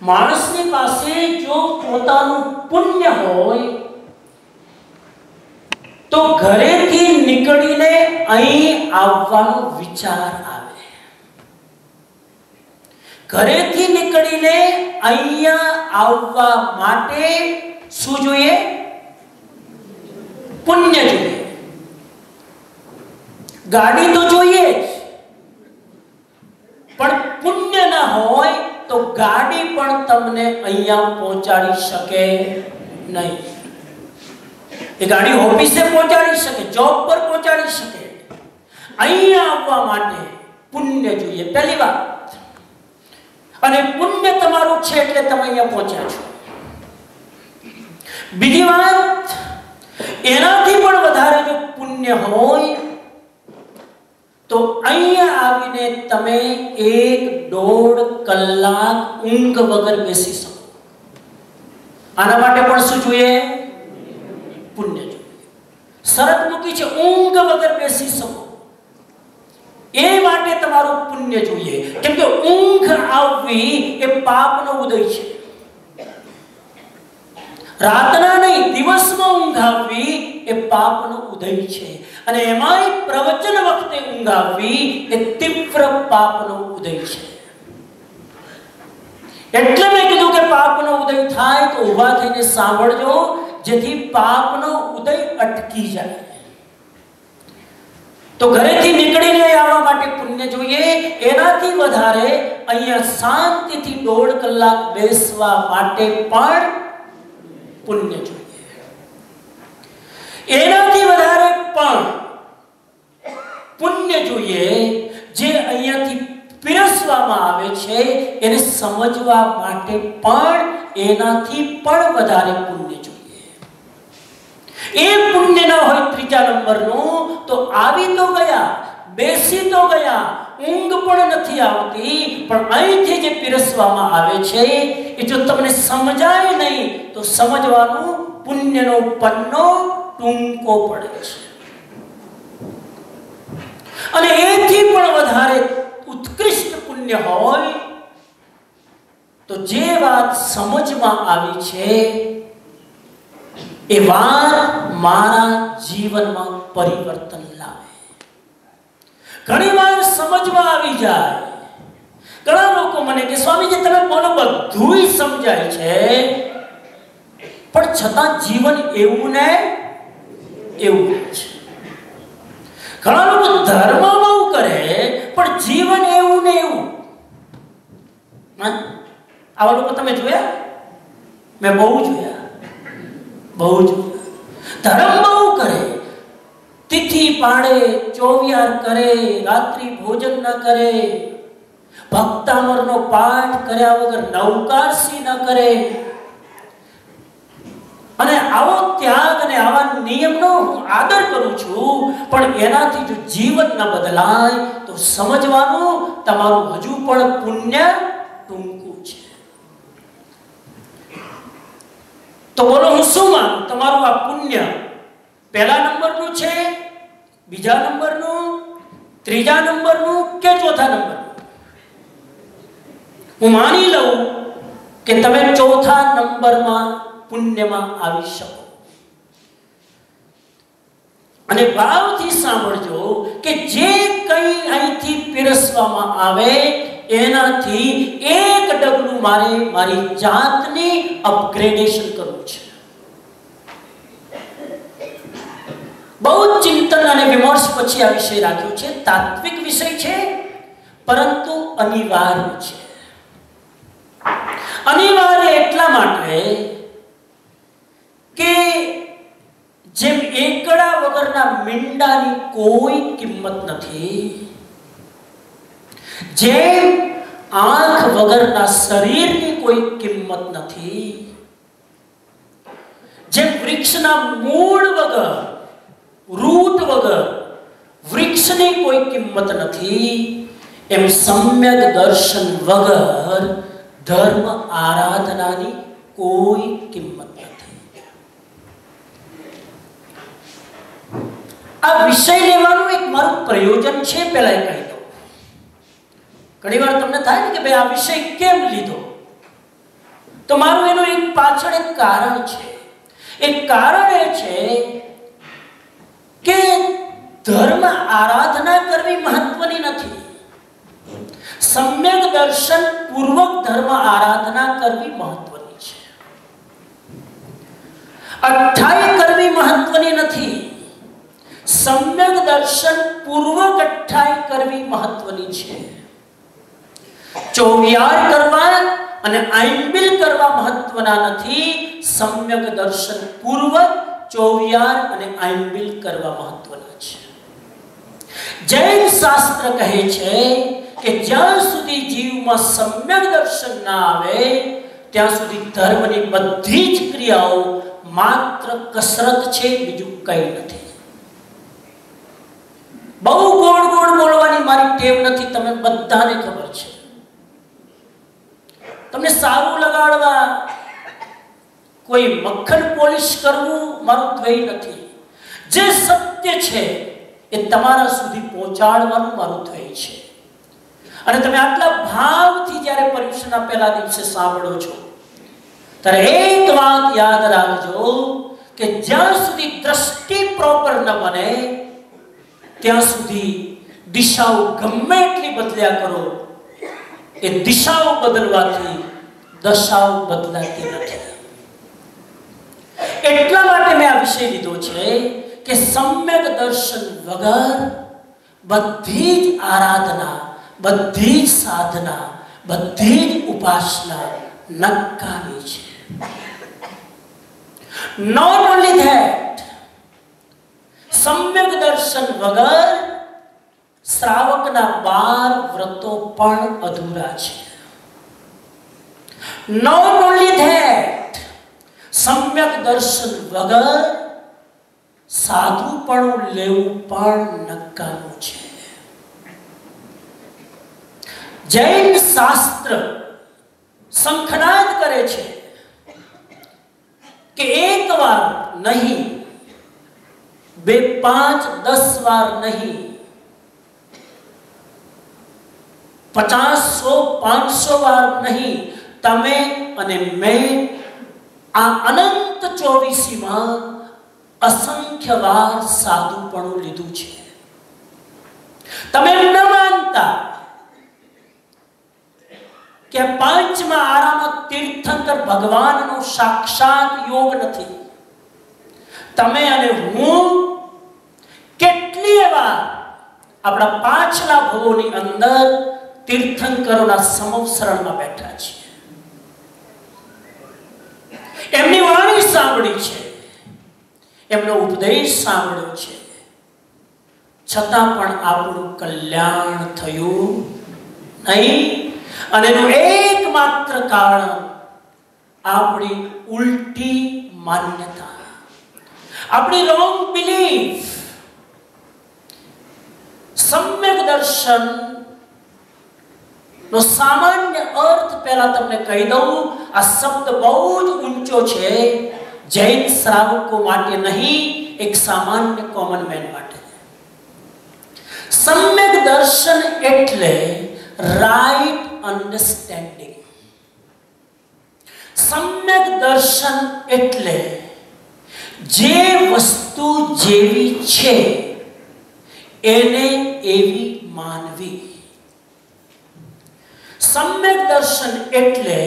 માણસની પાસે જો પોતાનું પુણ્ય હોય તો ઘરેથી નીકળીને અહીં આવવાનો વિચાર આવે. ઘરેથી નીકળીને અહીંયા આવવા માટે શું જોઈએ? પુણ્ય જોઈએ. ગાડી તો જોઈએ જ, પણ પુણ્ય ના હોય તો ગાડી પણ તમને અહીંયા પહોંચાડી શકે નહીં. એ ગાડી ઓફિસે પહોંચાડી શકે, જોબ પર પહોંચાડી શકે. અહીંયા આવવા માટે પુણ્ય જોઈએ, પહેલી વાત. અને પુણ્ય તમારું છે એટલે તમે અહીંયા પહોંચ્યા છો. બીજી વાત, એનાથી પણ વધારે જો પુણ્ય હોય તો અહીંયા આવીને તમે 1-1.5 કલાક ઊંઘ વગર બેસી શકો. આના માટે પણ શું જોઈએ? પુણ્ય જોઈએ. શરત મૂકી છે ઊંઘ વગર બેસી શકો. એ માટે તમારું પુણ્ય જોઈએ. કેમ કે ઊંઘ આવવી એ પાપનો ઉદય છે. રાતના નહીં, દિવસમાં ઊંઘ આવવી એ પાપનો ઉદય છે. અને એમાંય પ્રવચન વખતે ઊંઘ આવવી એ તીવ્ર પાપનો ઉદય છે. એટલે મેં કીધું કે પાપનો ઉદય થાય તો ઊભા થઈને સાંભળજો, જેથી પાપનો ઉદય અટકી જાય. તો ઘરેથી નીકળીને આવવા માટે પુણ્ય જોઈએ. એનાથી વધારે અહીંયા શાંતિથી 1.5 કલાક બેસવા માટે પણ પુણ્ય જોઈએ. એનાથી વધારે પણ પુણ્ય જોઈએ જે અહીંયાથી પીરસવામાં આવે છે એને સમજવા માટે પણ એનાથી પણ વધારે પુણ્ય જોઈએ. એ પુણ્ય ના હોય 3જા નંબરનું તો આવી તો ગયા, બેસી તો ગયા, ઊંઘ પણ નથી આવતી, પણ અહીંથી જે પીરસવામાં આવે છે એ જો તમને સમજાય નહીં તો સમજવાનું પુણ્યનો પન્નો ટૂંકો પડે છે. અને એથી પણ વધારે ઉત્કૃષ્ટ પુણ્ય હોય તો જે વાત સમજમાં આવી છે એ વાત મારા જીવનમાં પરિવર્તન લાવે. ઘણી વાર સમજમાં આવી જાય. ઘણા લોકો મને કે સ્વામીજી તમે બોલો બધું સમજાય છે, પણ છતાં જીવન એવું ને એવું છે. ઘણા લોકો ધર્મ બહુ કરે પણ જીવન એવું ને એવું. આવા લોકો તમે જોયા? મેં બહુ જોયા. ધર્મ બહુ કરે, તિથિ પાડે, ચોવિયાર કરે, રાત્રિ ભોજન ન કરે, ભક્તામરનો પાઠ કર્યા વગર નવકારસી ન કરે. અને આવો ત્યાગ અને આવા નિયમનો હું આદર કરું છું, પણ એનાથી જો જીવન ન બદલાય તો સમજવાનું તમારું હજુ પણ પુણ્ય ટૂંકું છે. તો બોલો હું શું માનું? તમારું આ પુણ્ય 1લા નંબરનું છે, 2જા નંબરનું, 3જા નંબરનું કે 4થા નંબરનું? હું માની લઉં કે તમે 4થા નંબરમાં પુણ્યમાં આવી શકો. અને ભાવથી સાંભળજો કે જે કંઈ અહીંથી પીરસવામાં આવે એનાથી એક ડગલું મારી જાતને અપગ્રેડેશન કરવું છે. બહુ ચિંતન અને વિમર્શ પછી આ વિષય રાખ્યો છે. તાત્વિક વિષય છે પરંતુ અનિવાર્ય છે. અનિવાર્ય એટલા માટે કે જેમ એકડા વગરના મીંડાની કોઈ કિંમત નથી, જેમ આંખ વગરના શરીરની કોઈ કિંમત નથી, જેમ વૃક્ષના મૂળ વગર, રૂટ વગર વૃક્ષની કોઈ કિંમત નથી, એમ સમ્યક દર્શન વગર ધર્મ આરાધનાની કોઈ કિંમત નથી. આ વિષય લેવાનું એક મારું પ્રયોજન છે. પહેલા એ કહી દઉં. ઘણી વાર તમને થાય ને કે ભાઈ આ વિષય કેમ લીધો, તો મારું એનું એક પાછળ એક કારણ છે. એક કારણ એ છે કે ધર્મ આરાધના કરવી મહત્વની નથી, સમ્યક દર્શન પૂર્વક ધર્મ આરાધના કરવી મહત્વની છે. અઠ્ઠાઈ કરવી મહત્વની નથી, સમ્યક દર્શન પૂર્વક અઠ્ઠાઈ કરવી મહત્વની છે. ચોવિયાર કરવા અને આઈમ્બિલ કરવા મહત્વના નથી, સમ્યક દર્શન પૂર્વક ચોવિયાર અને આઈમ્બિલ કરવા મહત્વના છે. જૈન શાસ્ત્ર કહે છે કે જ્યાં સુધી જીવમાં સમ્યક દર્શન ના આવે ત્યાં સુધી ધર્મની બધી જ ક્રિયાઓ માત્ર કસરત છે, બીજું કંઈ નથી. બહુ ગોળ ગોળ બોલવાની મારી ટેવ નથી, તમે બધાને ખબર છે. તમને સારું લગાડવા, કોઈ મક્ખન પોલિશ કરવું મારું ધ્યેય નથી. જે સત્ય છે એ તમારા સુધી પહોંચાડવાનું મારું ધ્યેય છે. અને તમે આટલા ભાવથી જ્યારે પરીક્ષાના પહેલા દિવસે સાંભળો છો ત્યારે એક વાત યાદ રાખજો કે જ્યાં સુધી દ્રષ્ટિ પ્રોપર ન બને ત્યાં સુધી દિશાઓ ગમે એટલી બદલ્યા કરો, એ દિશાઓ બદલવાથી દશાઓ બદલાતી નથી. એટલા માટે મેં આ વિષય લીધો છે કે સમ્યક દર્શન વગર બધી જ આરાધના, બધી જ સાધના, બધી જ ઉપાસના નકામી છે. Not only that, સમ્યક દર્શન વગર શ્રાવકના 12 વ્રતો પણ અધૂરા છે. Not only that, સમ્યક દર્શન વગર સાધુપણું લેવું પણ નકામું છે. જૈન શાસ્ત્ર શંખનાદ કરે છે કે એક વાર નહીં, 2, 5, 10 વાર નહીં, 50, 100, 500 વાર નહીં, તમે અને મેં આ અનંત 24માં અસંખ્ય વાર સાધુપણું લીધું છે. તમે ન માનતા કે 5મા આરામાં તીર્થંકર ભગવાનનો સાક્ષાત યોગ નથી. તમે અને હું કેટલીય વાર આપણા પાછલા ભવોની અંદર તીર્થંકરોના સમવસરણમાં બેઠા છીએ, એમની વાણી સાંભળી છે, એમનો ઉપદેશ સાંભળ્યો છે, છતાં પણ આપણું કલ્યાણ થયું નહીં. અને એનું એકમાત્ર કારણ આપણી ઉલટી માન્યતા, આપણી રોંગ બિલીફ. સમ્યક દર્શન નો સામાન્ય અર્થ પહેલા તમને કહી દઉં. આ શબ્દ બહુ જ ઊંચો છે, જૈન શ્રાવકો માટે નહીં, એક સામાન્ય કોમન મેન માટે. સમ્યક દર્શન એટલે રાઈટ અન્ડરસ્ટેન્ડિંગ. સમ્યક દર્શન એટલે જે વસ્તુ જેવી છે એને એવી માનવી. સમ્યક દર્શન એટલે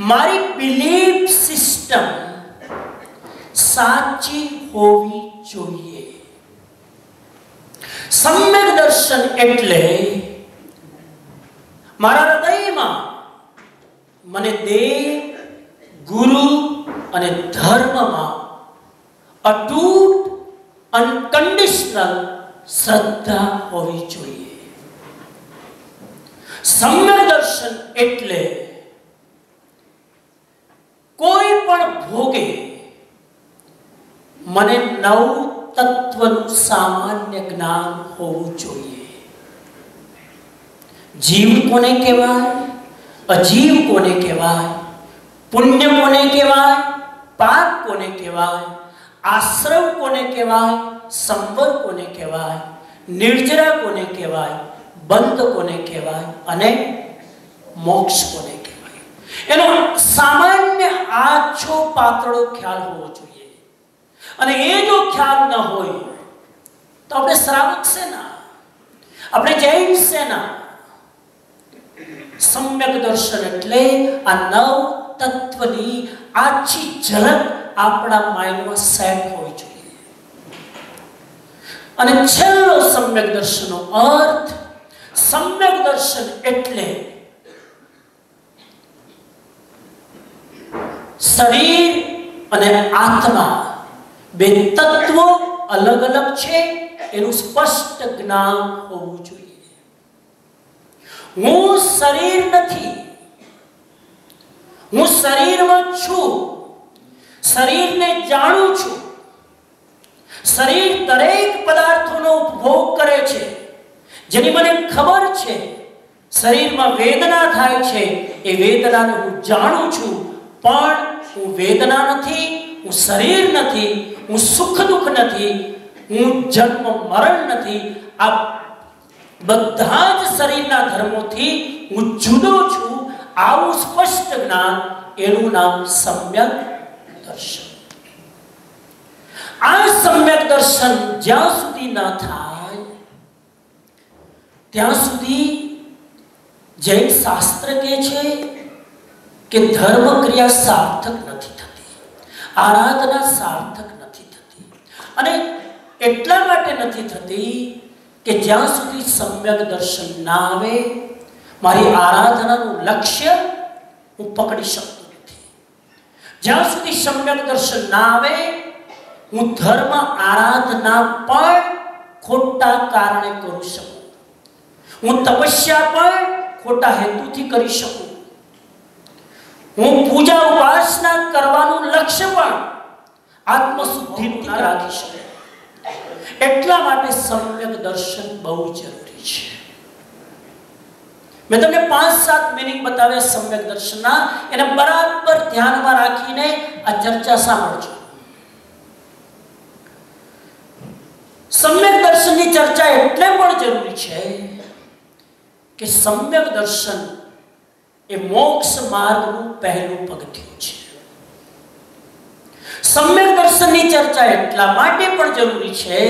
મારી બિલીફ સિસ્ટમ સાચી હોવી જોઈએ. સમ્યક દર્શન એટલે મારા હૃદયમાં મને દેવ, ગુરુ અને ધર્મમાં અતૂટ અનકન્ડિશનલ શ્રદ્ધા હોવી જોઈએ. સમ્યક દર્શન એટલે કોઈ પણ ભોગે મને નવ તત્વનું સામાન્ય જ્ઞાન હોવું જોઈએ. જીવ કોને કહેવાય, અજીવ કોને કહેવાય, પુણ્ય કોને કહેવાય, પાપ કોને કહેવાય, આશ્રવ કોને કહેવાય, સંવર કોને કહેવાય, નિર્જરા કોને કહેવાય, બંધ કોને કહેવાય અને મોક્ષ કોને કહેવાય, એનો સામાન્ય આછો પાતળો ખ્યાલ હોવો જોઈએ. અને એ જો ખ્યાલ ન હોય તો આપણે શ્રાવક સેના, આપણે જૈન સેના. સમ્યક દર્શન એટલે આ નવ તત્વની આછી ઝલક આપણા માઇન્ડમાં સેટ હોવી જોઈએ. અને છેલ્લો સમ્યક દર્શનનો અર્થ, સમ્યક દર્શન એટલે શરીર અને આત્મા બે તત્વો અલગ અલગ છે એનું સ્પષ્ટ જ્ઞાન હોવું જોઈએ. હું શરીર નથી, હું શરીરમાં છું, શરીરને જાણું છું. શરીર દરેક પદાર્થોનો ઉપભોગ કરે છે જેની મને ખબર છે. શરીરમાં વેદના થાય છે, એ વેદનાને હું જાણું છું, પણ હું વેદના નથી, હું શરીર નથી, હું સુખ દુઃખ નથી, હું જન્મ મરણ નથી. આ બધા જ શરીરના ધર્મોથી હું જુદો છું. આવું સ્પષ્ટ જ્ઞાન, એનું નામ સમ્યક દર્શન. આ સમ્યક દર્શન જ્યાં સુધી ન થાય ત્યાં સુધી જૈન શાસ્ત્ર કહે છે કે ધર્મ ક્રિયા સાર્થક નથી થતી, આરાધના સાર્થક નથી થતી. અને એટલા માટે નથી થતી કે જ્યાં સુધી સમ્યક દર્શન ના આવે, મારી આરાધનાનું લક્ષ્ય હું પકડી શકતો નથી. જ્યાં સુધી સમ્યક દર્શન ના આવે, હું ધર્મ આરાધના પણ ખોટા કારણે કરું શકું, હું તપસ્યા પણ ખોટા હેતુથી કરી શકું, હું પૂજા ઉપાસના કરવાનું લક્ષ્ય પણ આત્મશુદ્ધિનું રાખી શકું. એટલા માટે સમ્યક દર્શન બહુ જરૂરી છે. મેં તમને 5-7 મિનિંગ બતાવ્યા સમ્યક દર્શનના. એને બરાબર ધ્યાનમાં રાખીને આ ચર્ચા સાંભળજો. સમ્યક દર્શનની ચર્ચા એટલે પણ જરૂરી છે કે સમ્યક દર્શન એ મોક્ષ માર્ગનું પહેલું પગથિયું છે. સમ્યક દર્શનની ચર્ચા એટલા માટે પણ જરૂરી છે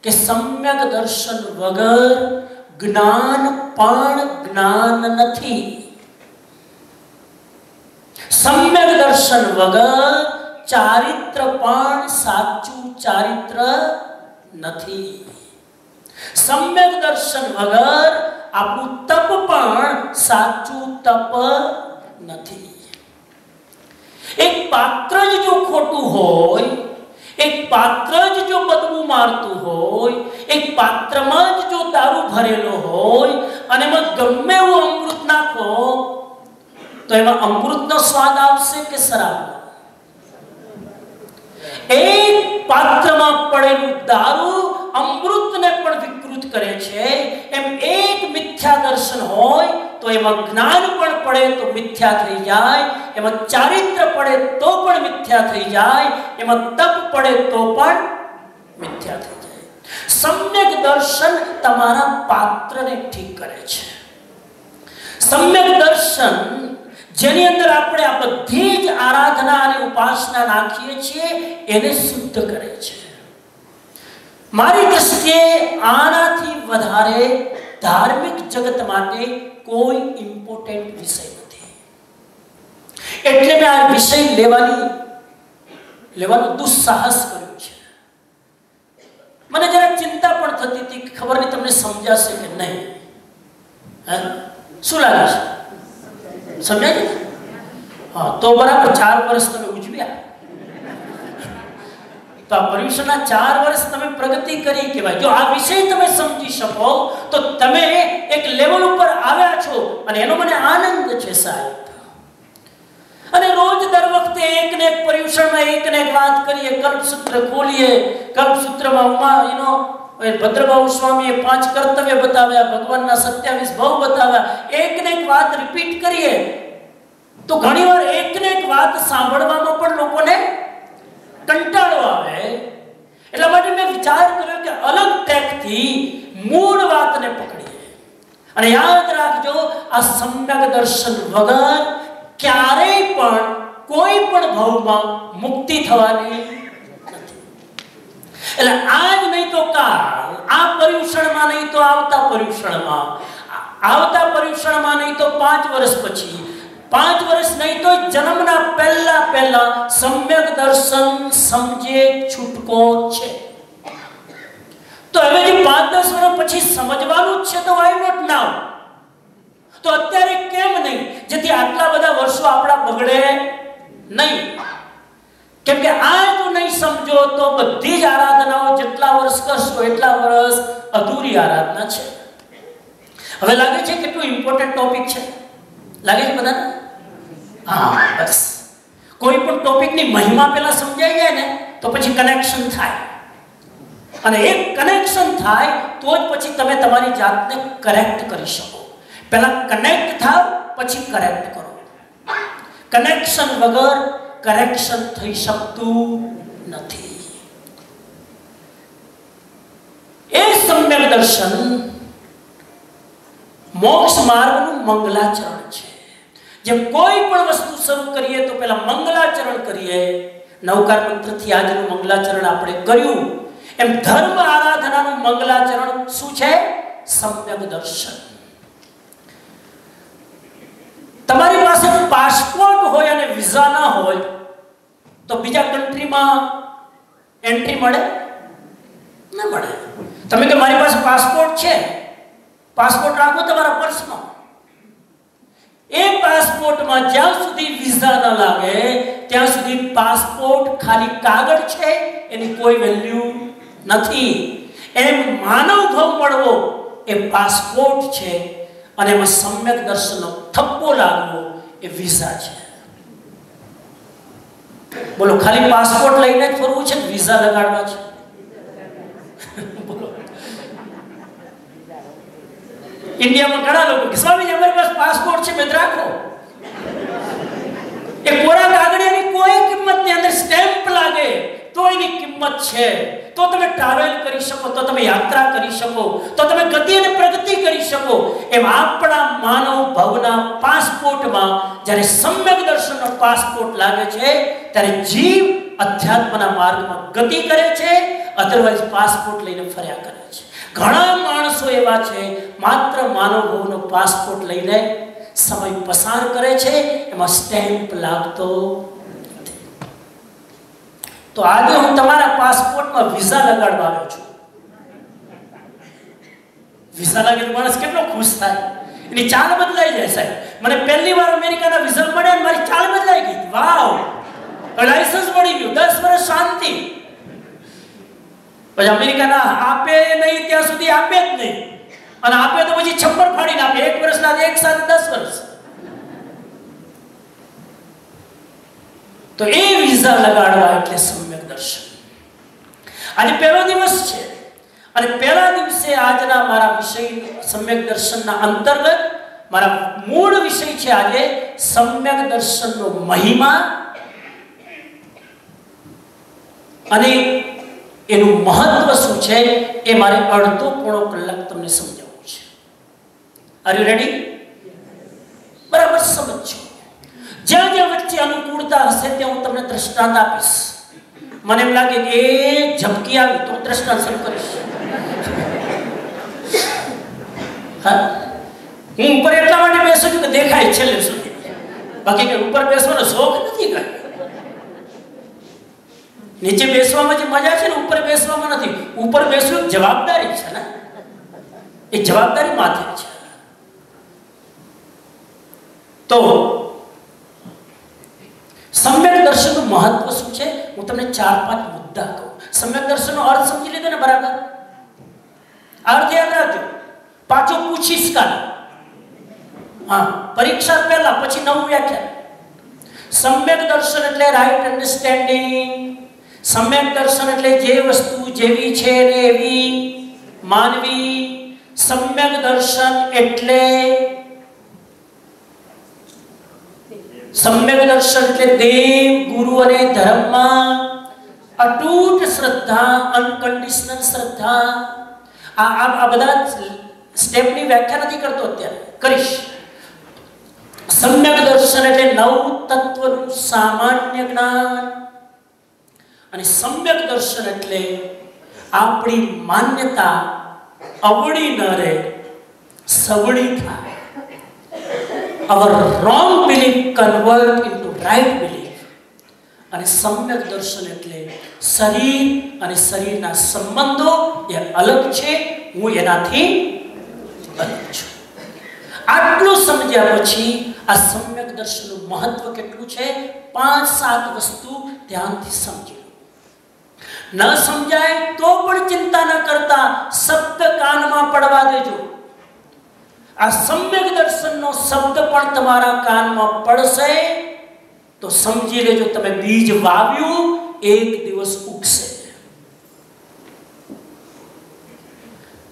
કે સમ્યક દર્શન વગર જ્ઞાન પણ જ્ઞાન નથી. સમ્યક દર્શન વગર ચારિત્ર પણ સાચું ચારિત્ર નથી. સમ્યક દર્શન વગર આપણું તપ પણ સાચું તપ નથી. એક પાત્ર જ જો ખોટું હોય, એક પાત્ર જ જો બદબૂ મારતું હોય, એક પાત્રમાં જ જો દારૂ ભરેલો હોય અને એમાં ગમે એવું અમૃત નાખો તો એમાં અમૃતનો સ્વાદ આવશે કે શરાબનો? એક પાત્રમાં પડેલું દારૂ અમૃતને પણ વિકૃત કરે છે. એમ એક મિથ્યા દર્શન હોય તો એમાં જ્ઞાન પણ પડે તો મિથ્યા થઈ જાય, એમાં ચારિત્ર પડે તો પણ મિથ્યા થઈ જાય, એમાં તપ પડે તો પણ મિથ્યા થઈ જાય. સમ્યક દર્શન તમારા પાત્રને ઠીક કરે છે. સમ્યક દર્શન જેની અંદર આપણે આ બધી જ આરાધના અને ઉપાસના નાખીએ છીએ એને શુદ્ધ કરે છે. મારી દ્રષ્ટિએ આનાથી વધારે ધાર્મિક જગત માટે કોઈ ઇમ્પોર્ટન્ટ વિષય નથી. એટલે મેં આ વિષય લેવાનું દુસ્સાહસ કર્યું છે. મને જરા ચિંતા પણ થતી હતી કે ખબર નહીં તમને સમજાશે કે નહીં. શું લાગે છે? સમજાય છે? હા, તો બરાબર 4 વર્ષ તમે ઉજવ્યા. તો આ પર્યુષણના 4 વર્ષ તમે પ્રગતિ કરી કહેવાય. જો આ વિષય તમે સમજી શકો તો તમે એક લેવલ ઉપર આવ્યા છો અને એનો મને આનંદ છે સાહેબ. અને રોજ દર વખતે એક ને એક પર્યુષણમાં એક ને એક વાત કરીએ, કલ્પસૂત્ર ખોલીએ, કલ્પસૂત્રમાં ભદ્રબાહુ સ્વામીએ 5 કર્તવ્ય બતાવ્યા, ભગવાનના 27 ભાવ બતાવ્યા, એક ને એક વાત રિપીટ કરીએ તો ઘણીવાર એક ને એક વાત સાંભળવામાં પણ લોકોને કંટાળો આવે. એટલા માટે મેં વિચાર કર્યો કે અલગ ટ્રેકથી મૂળ વાતને પકડીએ. અને યાદ રાખજો, આ સમ્યક દર્શન વગર ક્યારેય પણ કોઈ પણ ભાવમાં મુક્તિ થવાની નથી. એટલે આજ નહીં તો કાલ, આ પર્યુષણમાં નહીં તો આવતા પર્યુષણમાં, આવતા પર્યુષણમાં નહીં તો 5 વર્ષ પછી, 5 વર્ષ નહીં તો જન્મના પહેલા સમ્યક દર્શન સમજે છૂટકો છે. તો હવે જે 5-10 વર્ષ પછી સમજવાનું જ છે તો વાય નોટ નાઉ? તો અત્યારે કેમ નહીં, જેથી આટલા બધા વર્ષો આપણા બગડે નહીં? કેમ કે આ જો નહીં સમજો તો બધી જ આરાધનાઓ જેટલા વર્ષ કરશો એટલા વર્ષ અધૂરી આરાધના છે. હવે લાગે છે કેટલું ઇમ્પોર્ટન્ટ ટોપિક છે? લાગે છે બધાને? હા, બસ કોઈ પણ ટોપિકની મહિમા પહેલા સમજાઈ જાય ને તો પછી કનેક્શન થાય. અને એક કનેક્શન થાય તો જ પછી તમે તમારી જાતને કરેક્ટ કરી શકો. પહેલા કનેક્ટ થાવ, પછી કરેક્ટ કરો. કનેક્શન વગર કરેક્શન થઈ શકતું નથી. એ સમ્યક દર્શન મોક્ષ માર્ગનું મંગલાચરણ છે. જેમ કોઈ પણ વસ્તુ શરૂ કરીએ તો પહેલા મંગલાચરણ કરીએ, નવકાર મંત્રથી આજનું મંગલાચરણ આપણે કર્યું, એમ ધર્મ આરાધનાનું મંગલાચરણ શું છે? સમ્યક દર્શન. તમારી પાસે પાસપોર્ટ હોય અને વિઝા ના હોય તો બીજા કન્ટ્રીમાં એન્ટ્રી મળે? ના મળે. તમે કે મારી પાસે પાસપોર્ટ છે, પાસપોર્ટ રાખો તમારા પર્સમાં. એ પાસપોર્ટમાં જ્યાં સુધી વિઝા ન લાગે ત્યાં સુધી પાસપોર્ટ ખાલી કાગળ છે, એની કોઈ વેલ્યુ નથી. એમ માનવ ભાવ મળવો એ પાસપોર્ટ છે અને એમાં સમ્યક દર્શનનો થપ્પો લાગવો એ વિઝા છે. બોલો, ખાલી પાસપોર્ટ લઈને જ ફરવું છે, વિઝા લગાડવા છે? બોલો. ઇન્ડિયામાં ઘણા લોકો કે સ્વામીજી અમારી પાસે પાસપોર્ટ છે, મેં રાખો. એ કોરા કાગળિયાની કોઈ કિંમત નહીં, અંદર સ્ટેમ્પ લાગે તો એની કિંમત છે. તો તમે ટ્રાવેલ કરી શકો, તો તમે યાત્રા કરી શકો, તો તમે ગતિ અને પ્રગતિ કરી શકો. એમ આપણા માનવ ભાવના પાસપોર્ટમાં જ્યારે સમ્યક દર્શનનો પાસપોર્ટ લાગે છે ત્યારે જીવ અધ્યાત્મના માર્ગમાં ગતિ કરે છે, અધરવાઇઝ પાસપોર્ટ લઈને ફર્યા કરે છે. ઘણા માણસો એવા છે માત્ર માનવ ભાવનો પાસપોર્ટ લઈને સમય પસાર કરે છે, એમાં સ્ટેમ્પ લાગતો. તો આજે હું તમારા પાસપોર્ટમાં વિઝા લગાડવા આવ્યો છું. વિઝા લાગે તો માણસ કેટલો ખુશ થાય, એની ચાલ બદલાઈ જાય સાહેબ. મને પહેલી વાર અમેરિકાના વિઝા મળ્યા અને મારી ચાલ બદલાઈ ગઈ. વાવ, લાયસન્સ મળી ગયું, 10 વર્ષ શાંતિ. પછી અમેરિકાના આપે નહીં ત્યાં સુધી આપે જ નહીં, અને આપે તો પછી છપ્પર ફાડીને આપે. 1 વર્ષના એક સાથે 10 વર્ષ. તો એ વિઝા લગાડવા એટલે સમ્યક દર્શન. આજે પહેલો દિવસ છે અને પહેલા દિવસે આજના મારા વિષય સમ્યક દર્શનના અંતર્ગત મારા મૂળ વિષય છે આજે સમ્યક દર્શનનો મહિમા અને એનું મહત્વ શું છે એ મારે અડધો પોણો કલાક તમને સમજાવવું છે. Are you ready? બરાબર સમજો. જ્યાં જ્યાં વચ્ચે અનુકૂળતા હશે ત્યાં હું તમને દ્રષ્ટાંત આપીશ. મને એમ લાગે કે એ ઝપકી આવી તો દ્રષ્ટાંત શરૂ કરીશ. હા, હું ઉપર એટલા માટે બેસું છું કે દેખાય છેલ્લે સુધી, બાકી કે ઉપર બેસવાનો શોખ નથી કાંઈ. નીચે બેસવામાં જે મજા છે ને ઉપર બેસવામાં નથી. ઉપર બેસવું જવાબદારી છે ને, એ જવાબદારી માથે છે. તો સમ્યક દર્શનનું મહત્વ શું છે હું તમને 4-5 મુદ્દા કહું. સમ્યક દર્શનનો અર્થ સમજી લીધો ને બરાબર? અર્થ યાદ રાખજો, પાછો પૂછીશ કાલે. હા, પરીક્ષા પહેલા પછી નવું વ્યાખ્યાન. સમ્યક દર્શન એટલે રાઈટ અન્ડરસ્ટેન્ડિંગ. સમ્યક દર્શન એટલે જે વસ્તુ જેવી છે ને એવી માનવી. સમ્યક દર્શન એટલે દેવ, ગુરુ અને ધર્મમાં અતૂટ શ્રદ્ધા, અનકન્ડિશનલ શ્રદ્ધા. આ બધા સ્ટેપની વ્યાખ્યા નથી કરતો, અત્યારે કરીશ. સમ્યક દર્શન એટલે નવ તત્વનું સામાન્ય જ્ઞાન. અને સમ્યક દર્શન એટલે આપણી માન્યતા અવળી ન રહે, સવળી થાય. Our wrong belief convert into right belief. અને સમ્યક દર્શન એટલે શરીર અને શરીરના સંબંધો એ અલગ છે, હું એનાથી અલગ છું. આટલું સમજ્યા પછી આ સમ્યક દર્શનનું મહત્વ કેટલું છે 5-7 વસ્તુ ધ્યાનથી સમજી લો. ન સમજાય તો પણ ચિંતા ન કરતા, શબ્દ કાનમાં પડવા દેજો. આ સમ્યક દર્શનનો શબ્દ પણ તમારા કાનમાં પડશે તો સમજી લેજો તમે બીજ વાવ્યું, એક દિવસ ઉગશે.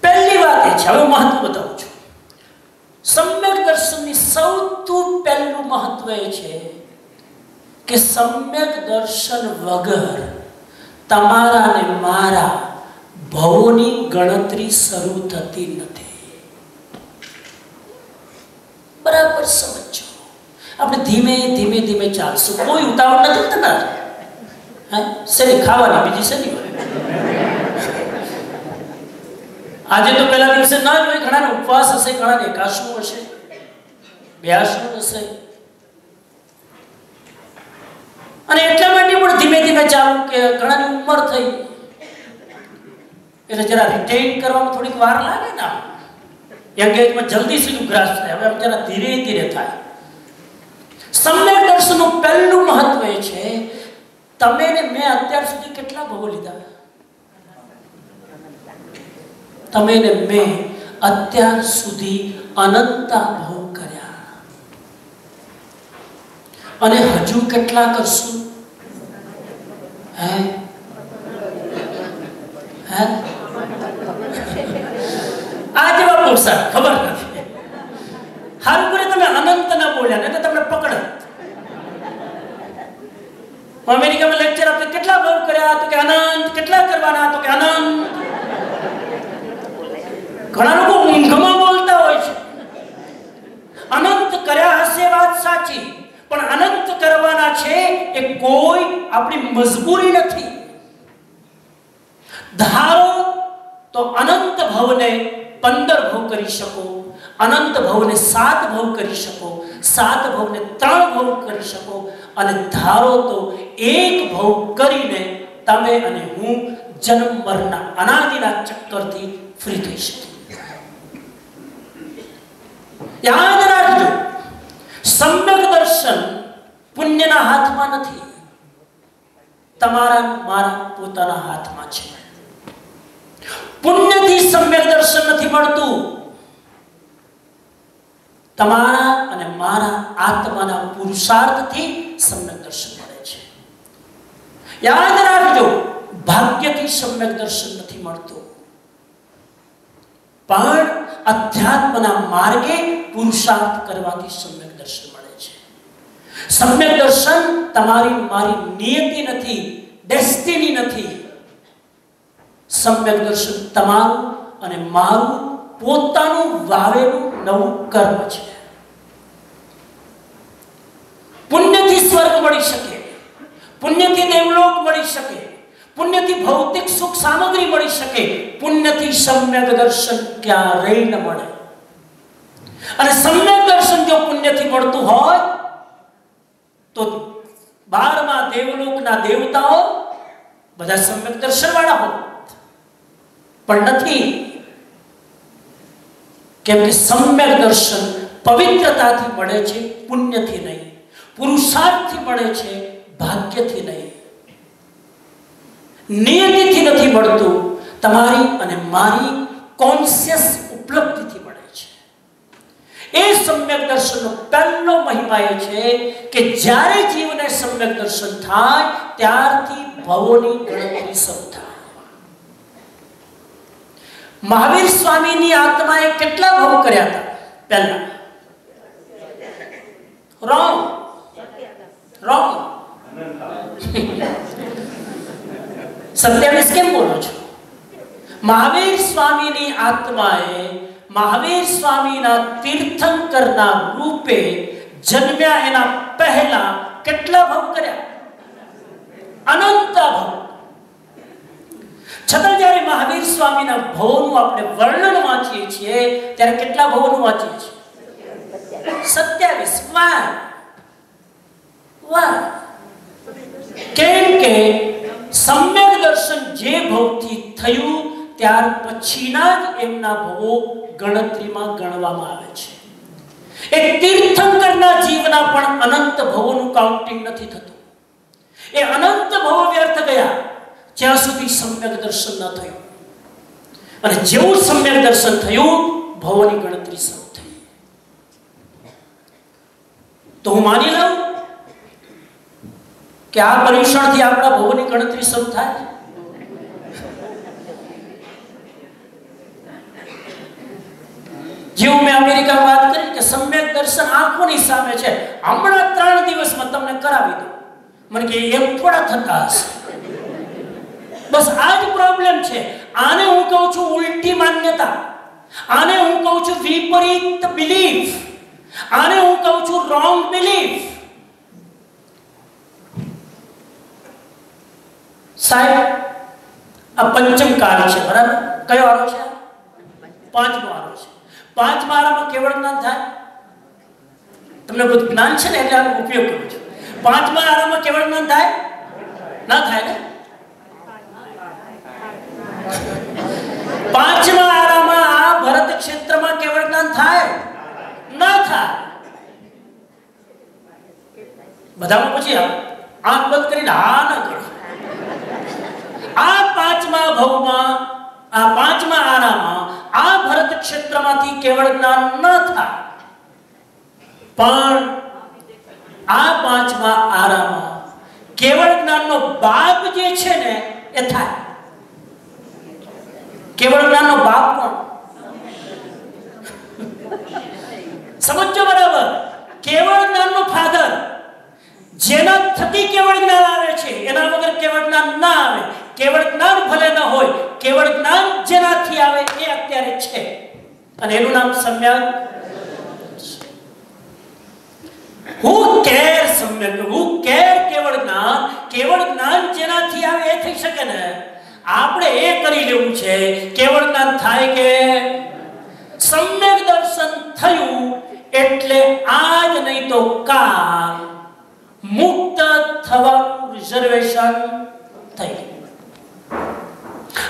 પહેલી વાત એ છે, હવે મહત્વ બતાવું છું. સમ્યક દર્શનની સૌથી પહેલું મહત્વ એ છે કે સમ્યક દર્શન વગર તમારા ને મારા ભવોની ગણતરી શરૂ થતી નથી. બરાબર સમજો. આપણે ધીમે ધીમે ધીમે ચાલશું, કોઈ ઉતાવળ નથી તમારે. હા, શેની ખાવાની, બીજી શેની હોય. આજે તો પહેલા દિવસે ના જ હોય, ઘણાને ઉપવાસ હશે, ઘણાને એકાદશી હશે, બ્યાસનું હશે. અને એટલા માટે પણ ધીમે ધીમે ચાલુ કે ઘણાની ઉંમર થઈ એટલે જરા રિટેઇન કરવામાં થોડીક વાર લાગે ને. એંગેજમાં જલ્દી સીધું ગ્રાસ થાય, હવે જરા ધીરે ધીરે થાય. સમ્યક દર્શનનું પહેલું મહત્વ એ છે, તમે ને મેં અત્યાર સુધી કેટલા ભવો લીધા? તમે ને મેં અત્યાર સુધી અનંત ભવ કર્યા અને હજુ કેટલા કરશું? હે હે આ જેવા બોલશા ખબર નથી. હારું કરે તમે અનંત ના બોલ્યા, નહીં તો તમને પકડે. અમેરિકામાં લેક્ચર આપે કેટલા ભવ કર્યા તો કે અનંત. કેટલા કરવાના તો કે અનંત. ઘણા લોકો ઊંઘમાં બોલતા હોય છે. અનંત કર્યા હશે વાત સાચી, પણ અનંત કરવાના છે એ કોઈ આપણી મજબૂરી નથી. ધારો તો અનંત ભવને 15 ભવ કરી શકો, અનંત ભવને 7 ભવ કરી શકો, 7 ભવને 3 ભવ કરી શકો, અને ધારો તો 1 ભવ કરીને તમે અને હું જન્મ મરણના અનાદિના ચક્કરથી ફ્રી થઈ શકીએ. યાદ રાખજો, સમ્યક દર્શન પુણ્યના હાથમાં નથી, તમારા મારા પોતાના હાથમાં છે. પુણ્યથી સમ્યક દર્શન નથી મળતું, તમારા અને મારા આત્માના પુરુષાર્થથી સમ્યક દર્શન મળે છે. યાદ રાખજો, ભાગ્યથી સમ્યક દર્શન નથી મળતું, પણ અધ્યાત્મના માર્ગે પુરુષાર્થ કરવાથી સમ્યક દર્શન મળે છે. સમ્યક દર્શન તમારી મારી નિયતિ નથી, ડેસ્ટિની નથી. સમ્યક દર્શન તમારું અને મારું પોતાનું વાવેલું નવું કર્મ છે. પુણ્યથી સ્વર્ગ મળી શકે, પુણ્યથી દેવલોક મળી શકે, પુણ્યથી ભૌતિક સુખ સામગ્રી મળી શકે, પુણ્યથી સમ્યક દર્શન ક્યારેય ન મળે. અને સમ્યક દર્શન જો પુણ્યથી મળતું હોય તો 12મા દેવલોકના દેવતાઓ બધા સમ્યક દર્શન વાળા હોત, પણ નથી. કેમ કે સમ્યક દર્શન પવિત્રતાથી મળે છે, પુણ્યથી નહીં. પુરુષાર્થથી મળે છે, ભાગ્યથી નહીં. નિયતિથી નથી મળતું, તમારી અને મારી કોન્શિયસ ઉપલબ્ધિથી મળે છે. એ સમ્યક દર્શનનો પહેલો મહિમા એ છે કે જ્યારે જીવને સમ્યક દર્શન થાય ત્યારથી ભવોની ગણતરી શરૂ થાય. મહાવીર સ્વામીની આત્માએ કેટલા ભવ કર્યા હતા? પહેલા રોંગ. સત્યાવીસ કેમ બોલો છો? મહાવીર સ્વામીની આત્માએ મહાવીર સ્વામીના તીર્થંકરના રૂપે જન્મ્યા એના પહેલા કેટલા ભવ કર્યા? અનંત ભવ. છતાં જ્યારે મહાવીર સ્વામીના ભવોનું આપણે વર્ણન વાંચીએ છીએ ત્યારે કેટલા ભવોનું વાંચીએ છીએ? 27. વાહ! કેમ કે સમ્યક દર્શન જે ભવથી થયું ત્યાર પછીના જ એમના ભવો ગણતરીમાં ગણવામાં આવે છે. એક તીર્થંકરના જીવના પણ અનંત ભવોનું કાઉન્ટિંગ નથી થતું. એ અનંત ભવો વ્યર્થ ગયા જ્યાં સુધી સમ્યક દર્શન ન થયું. અને જેવું સમ્યક દર્શન થયું ભવોની ગણતરી શરૂ થઈ. તો હું માની લઉં કે આ પરીક્ષણથી આપણા ભવોની ગણતરી શરૂ થાય. જેવું મેં અમેરિકા વાત કરી કે સમ્યક દર્શન આંખોની સામે છે, હમણાં 3 દિવસમાં તમને કરાવી દઉં. મને કે એમ થોડા થતા હશે. બસ આ જ પ્રોબ્લેમ છે. આને હું કહું છું ઉલટી માન્યતા, આને હું કહું છું વિપરીત બિલીફ, આને હું કહું છું રોંગ બિલીફ. સાહેબ, આ પંચમ કાળ છે, બરાબર? કયો આરો છે? 5મો આરો છે. 5મા આરામાં કેવળ જ્ઞાન થાય. તમને બધું જ્ઞાન છે ને એટલે આનો ઉપયોગ કરું છું. 5મા આરામાં કેવળ જ્ઞાન થાય? ના થાય ને? 5મા આરામાં આ ભરત ક્ષેત્રમાં કેવળ જ્ઞાન થાય? ના થાય. બધામાં પછી આંખ બંધ કરીને હા ના કરો. આ 5મા ભવમાં, આ 5મા આરામાં આ ભરત ક્ષેત્રમાંથી કેવળ જ્ઞાન ન થાય, પણ આ 5મા આરામાં કેવળ જ્ઞાનનો બાપ જે છે ને એ થાય. કેવળ જ્ઞાનનો બાપ કોણ? સમજો બરાબર. કેવળ જ્ઞાનનો ફાધર, જેના થકી કેવળ જ્ઞાન આવે છે, એના વગર કેવળ જ્ઞાન ના આવે. કેવળ જ્ઞાન ભલે ન હોય, કેવળ જ્ઞાન જેનાથી આવે એ અત્યારે છે, અને એનું નામ સમ્યક. હું કેર સમ્યક, હું કેર કેવળ જ્ઞાન. કેવળ જ્ઞાન જેનાથી આવે એ થઈ શકે ને. આપણે એ કરી લેવું છે કેવળ જ્ઞાન થાય કે સમ્યક દર્શન થયું એટલે આજ નહીં તો કાલ મુક્ત થવાનું રિઝર્વેશન થઈ.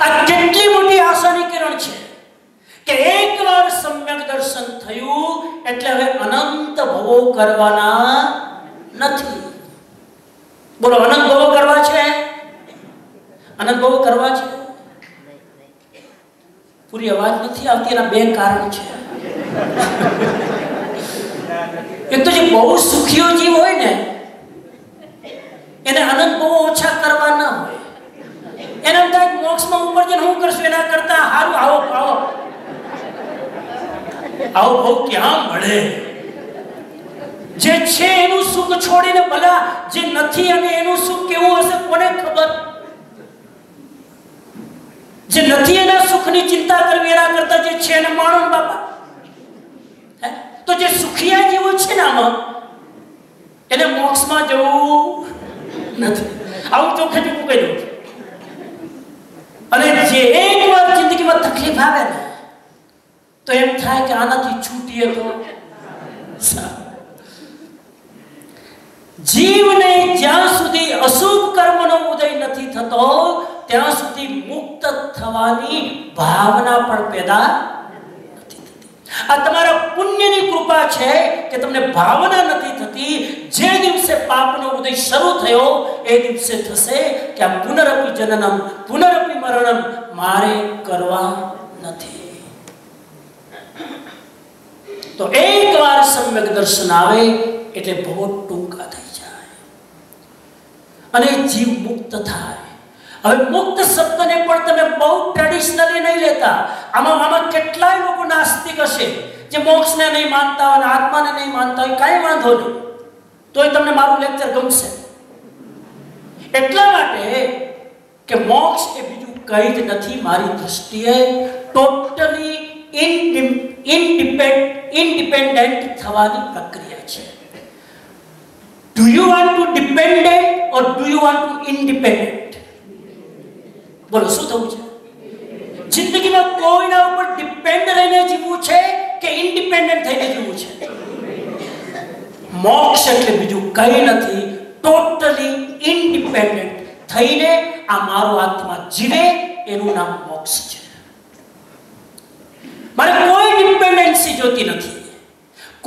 આ કેટલી મોટી આશાની કિરણ છે કે એકવાર સમ્યક દર્શન થયું એટલે હવે અનંત ભવો કરવાના નથી. બોલો, અનંત ભવો કરવા છે? અનંત ભવો કરવા છે? પૂરી અવાજ નથી આવતી. એના 2 કારણ છે. એક તો જે બહુ સુખીઓ જીવ હોય ને એને અનંત ભવો ઓછા કરવા ના હોય. એના થાય મોક્ષમાં ઉપર જઈને હું કરશું એના કરતા હારું આવો ભવ ક્યાં મળે? જે છે એનું સુખ છોડીને ભલા જે નથી અને એનું સુખ કેવું હશે કોને ખબર? જે નથી એના સુખની ચિંતા કરવી એના કરતા જે છે એને માણો બાપા. તો જે સુખિયા જેવું છે ને આમાં એને મોક્ષમાં જવું નથી. આવું ચોખ્ખે ચોખ્ખું કહી દઉં છું. અને જે એકવાર જિંદગીમાં તકલીફ આવે ને તો એમ થાય કે આનાથી છૂટીએ તો જીવને જ્યાં સુધી અશુભ કર્મનો ઉદય નથી થતો ત્યાં સુધી મુક્ત થવાની ભાવના પણ પેદા નથી થતી. આ તમારા પુણ્યની કૃપા છે કે તમને ભાવના નથી થતી. જે દિવસે પાપનો ઉદય શરૂ થયો એ દિવસે થશે કે આ પુનરપી જનનમ પુનરપી મરણમ મારે કરવા નથી. તો એકવાર સમ્યક દર્શન આવે એટલે બહુ ટૂંકા થઈ જાય અને જીવ મુક્ત થાય. હવે મુક્ત શબ્દને પણ તમે બહુ ટ્રેડિશનલી નહીં લેતા. આમાં કેટલાય લોકો નાસ્તિક હશે જે મોક્ષને નહીં માનતા હોય, આત્માને નહીં માનતા હોય. કાંઈ વાંધો નહીં, તોય તમને મારું લેક્ચર ગમશે. એટલા માટે કે મોક્ષ એ બીજું કંઈ જ નથી મારી દ્રષ્ટિએ. ટોટલી ઇન્ડિપેન્ડન્ટ થવાની પ્રક્રિયા છે. Do you want to dependent or do you want to independent? બોલો શું થવું છે? જિંદગીમાં કોઈના ઉપર ડિપેન્ડ રહીને જીવવું છે કે ઇન્ડિપેન્ડન્ટ થઈને જીવવું છે? મોક્ષ એટલે બીજું કંઈ નથી, ટોટલી ઇન્ડિપેન્ડન્ટ થઈને આ મારો આત્મા જીવે એનું નામ મોક્ષ છે. મારે કોઈ ડિપેન્ડન્સી જોતી નથી,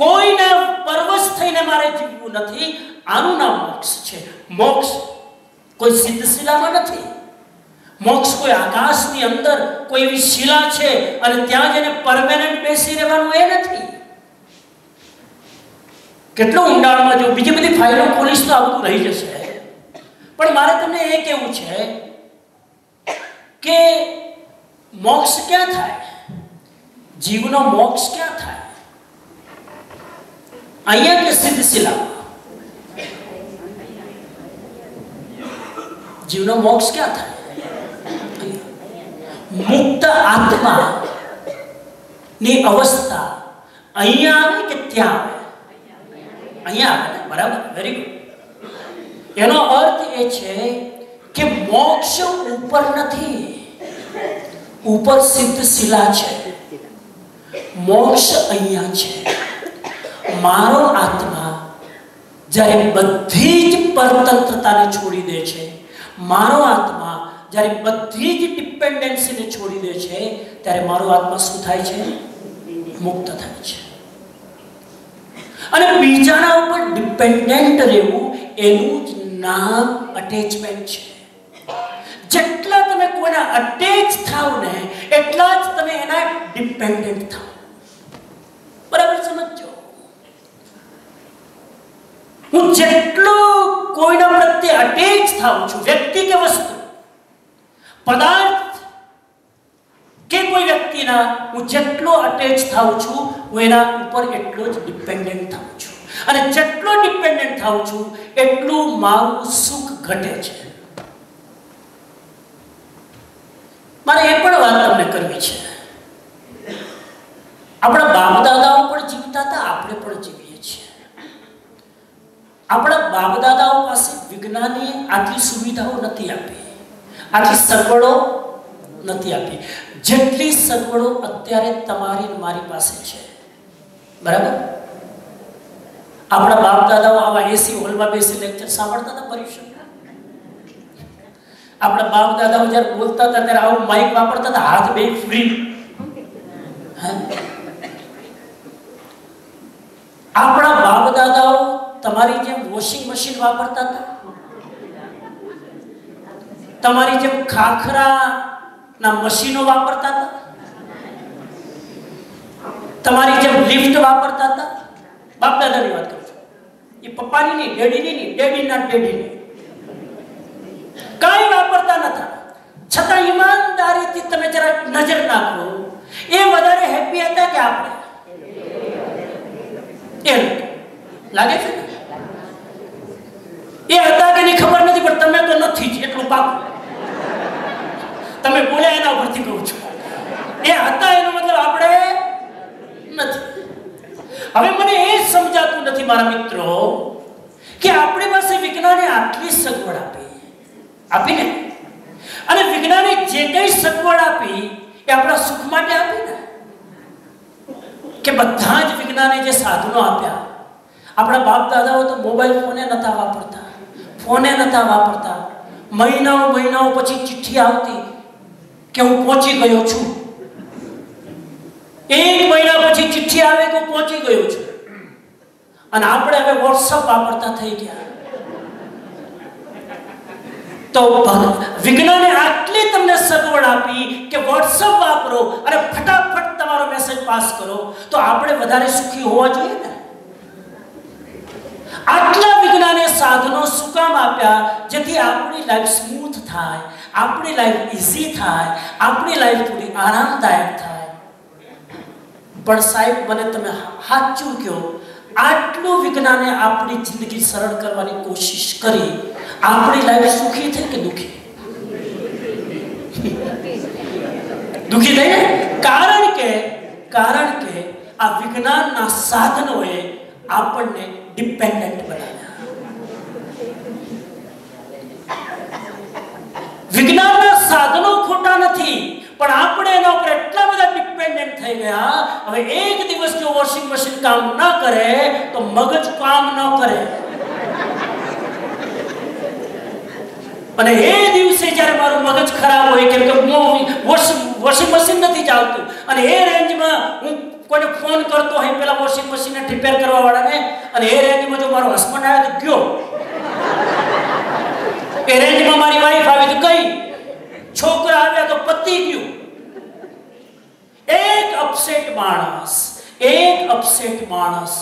કોઈના પરવશ થઈને મારે જીવવું નથી. આનું નામ મોક્ષ છે. મોક્ષ કોઈ સિદ્ધ શિલામાં નથી. મોક્ષ કોઈ આકાશની અંદર કોઈ એવી શિલા છે અને ત્યાં જઈને પરમેનન્ટ બેસી રહેવાનું એ નથી. કેટલો ઊંડાણમાં જો બીજી બધી ફાઇલો ખોલીશ તો આ બધું રહી જશે. પણ મારે તમને એ કહેવું છે કે મોક્ષ ક્યાં થાય? જીવનો મોક્ષ ક્યાં થાય? અહીંયા કે સિદ્ધ શિલામાં? જીવનો મોક્ષ ક્યાં થાય? મુક્ત આત્મા ની અવસ્થા અહીંયા આવે કે ત્યાં આવે? અહીંયા આવે. બરાબર, વેરી ગુડ. એનો અર્થ એ છે કે મોક્ષ ઉપર નથી, ઉપર સિદ્ધ શિલા છે. મોક્ષ અહીંયા છે. મારો આત્મા જ્યારે બધી જ પરતંત્રતાને છોડી દે છે, મારો આત્મા જ્યારે બધી જ ડિપેન્ડન્સીને છોડી દે છે, ત્યારે મારો આત્મા શું થાય છે? મુક્ત થાય છે. અને બીજાના ઉપર ડિપેન્ડન્ટ રહેવું એનું જ નામ અટેચમેન્ટ છે. જેટલા તમે કોઈના અટેચ થાવ ને એટલા જ તમે એના ડિપેન્ડન્ટ થાવ. બરાબર સમજો? હું જેટલો કોઈના પ્રત્યે અટેચ થાઉં છું, વ્યક્તિ કે વસ્તુ, પદાર્થ કે કોઈ વ્યક્તિના હું જેટલો અટેચ થાઉં છું હું એના ઉપર એટલો જ ડિપેન્ડન્ટ થાઉં છું. અને જેટલો ડિપેન્ડન્ટ થાઉં છું એટલું મારું સુખ ઘટે છે. મારે એ પણ વાત તમને કરવી છે. આપણા બાપ દાદાઓ પણ જીવતા હતા, આપણે પણ જીવીએ છીએ. આપણા બાપ દાદાઓ પાસે વિજ્ઞાને આટલી સુવિધાઓ નથી આપી, આટલી સગવડો નથી આપી જેટલી સગવડો અત્યારે તમારી મારી પાસે છે. બરાબર? આપણા બાપ દાદાઓ આવા એસી હોલમાં બેસી લેક્ચર સાંભળતા હતા પરીક્ષા. આપણા બાપ દાદાઓ જ્યારે બોલતા હતા ત્યારે આવું માઇક વાપરતા હતા, હાથ બે ફ્રી. આપણા બાપ દાદાઓ તમારી જેમ વોશિંગ મશીન વાપરતા હતા, તમારી જેમ ખાખરા ના મશીનો વાપરતા હતા, તમારી જેમ લિફ્ટ વાપરતા હતા. બાપ દાદાની વાત કરું છું, એ પપ્પાની નહીં, ડેડીની નહીં, ડેડીના ડેડીની. કાંઈ વાપરતા નતા, છતાં ઈમાનદારીથી તમે જરા નજર નાખો, એ વધારે હેપી હતા કે આપણે? એમ લાગે છે ને? એ હતા કે નહીં ખબર નથી, પણ તમે તો નથી જ, એટલું પાકું. તમે બોલ્યા એના ઉપરથી કહું છું, એ હતા એનો મતલબ આપણે નથી. હવે મને એ સમજાતું નથી મારા મિત્રો કે આપણી પાસે વિજ્ઞાને આટલી સગવડ આપીને અને વિજ્ઞાને જે કંઈ સગવડ આપી એ આપણા સુખ માટે આપી ને, કે બધા જ વિજ્ઞાને જે સાધનો આપ્યા, આપણા બાપ દાદાઓ તો મોબાઈલ ફોને નતા વાપરતા, મહિનાઓ પછી ચિઠ્ઠી આવતી કે હું પહોંચી ગયો છું, 1 મહિના પછી ચિઠ્ઠી આવે કે હું પહોંચી ગયો છું. અને આપણે હવે વોટ્સઅપ વાપરતા થઈ ગયા. તો વિજ્ઞાને આટલી તમને સગવડ આપી કે વોટ્સઅપ વાપરો અને ફટાફટ તમારો મેસેજ પાસ કરો, તો આપણે વધારે સુખી હોવા જોઈએ ને. આટલા વિજ્ઞાને સાધનો શું કામ આપ્યા? જેથી આપણી લાઈફ સ્મૂથ થાય, આપણી લાઈફ ઈઝી થાય, આપણી લાઈફ થોડી આરામદાયક થાય. પણ સાહેબ, મને તમે સાચું કહો, આટલું વિજ્ઞાને આપણી જિંદગી સરળ કરવાની કોશિશ કરી, આપણી લાઈફ સુખી થઈ કે દુખી? દુખી થઈ ને. કારણ કે આ વિજ્ઞાનના સાધનોએ આપણને ડિપેન્ડન્ટ બનાવ્યા. વિજ્ઞાનના સાધનો ખોટા નથી, પણ આપણે એના ઉપર એટલા બધા ડિપેન્ડન્ટ થઈ ગયા. હવે એક દિવસ જો વોશિંગ મશીન કામ ન કરે તો મગજ કામ ન કરે, અને એ દિવસે જ્યારે મારું મગજ ખરાબ હોય કેમ કે વોશિંગ મશીન નથી ચાલતું, અને એ રેન્જમાં હું કોઈને ફોન કરતો હોય પેલા વોશિંગ મશીનને રિપેર કરવા વાળાને, અને એ રેન્જમાં જો મારો હસબન્ડ આવે તો ગયો, એ રેન્જમાં મારી વાઈફ આવી તો ગઈ, છોકરા આવ્યા તો પતી ગયું. એક અપસેટ માણસ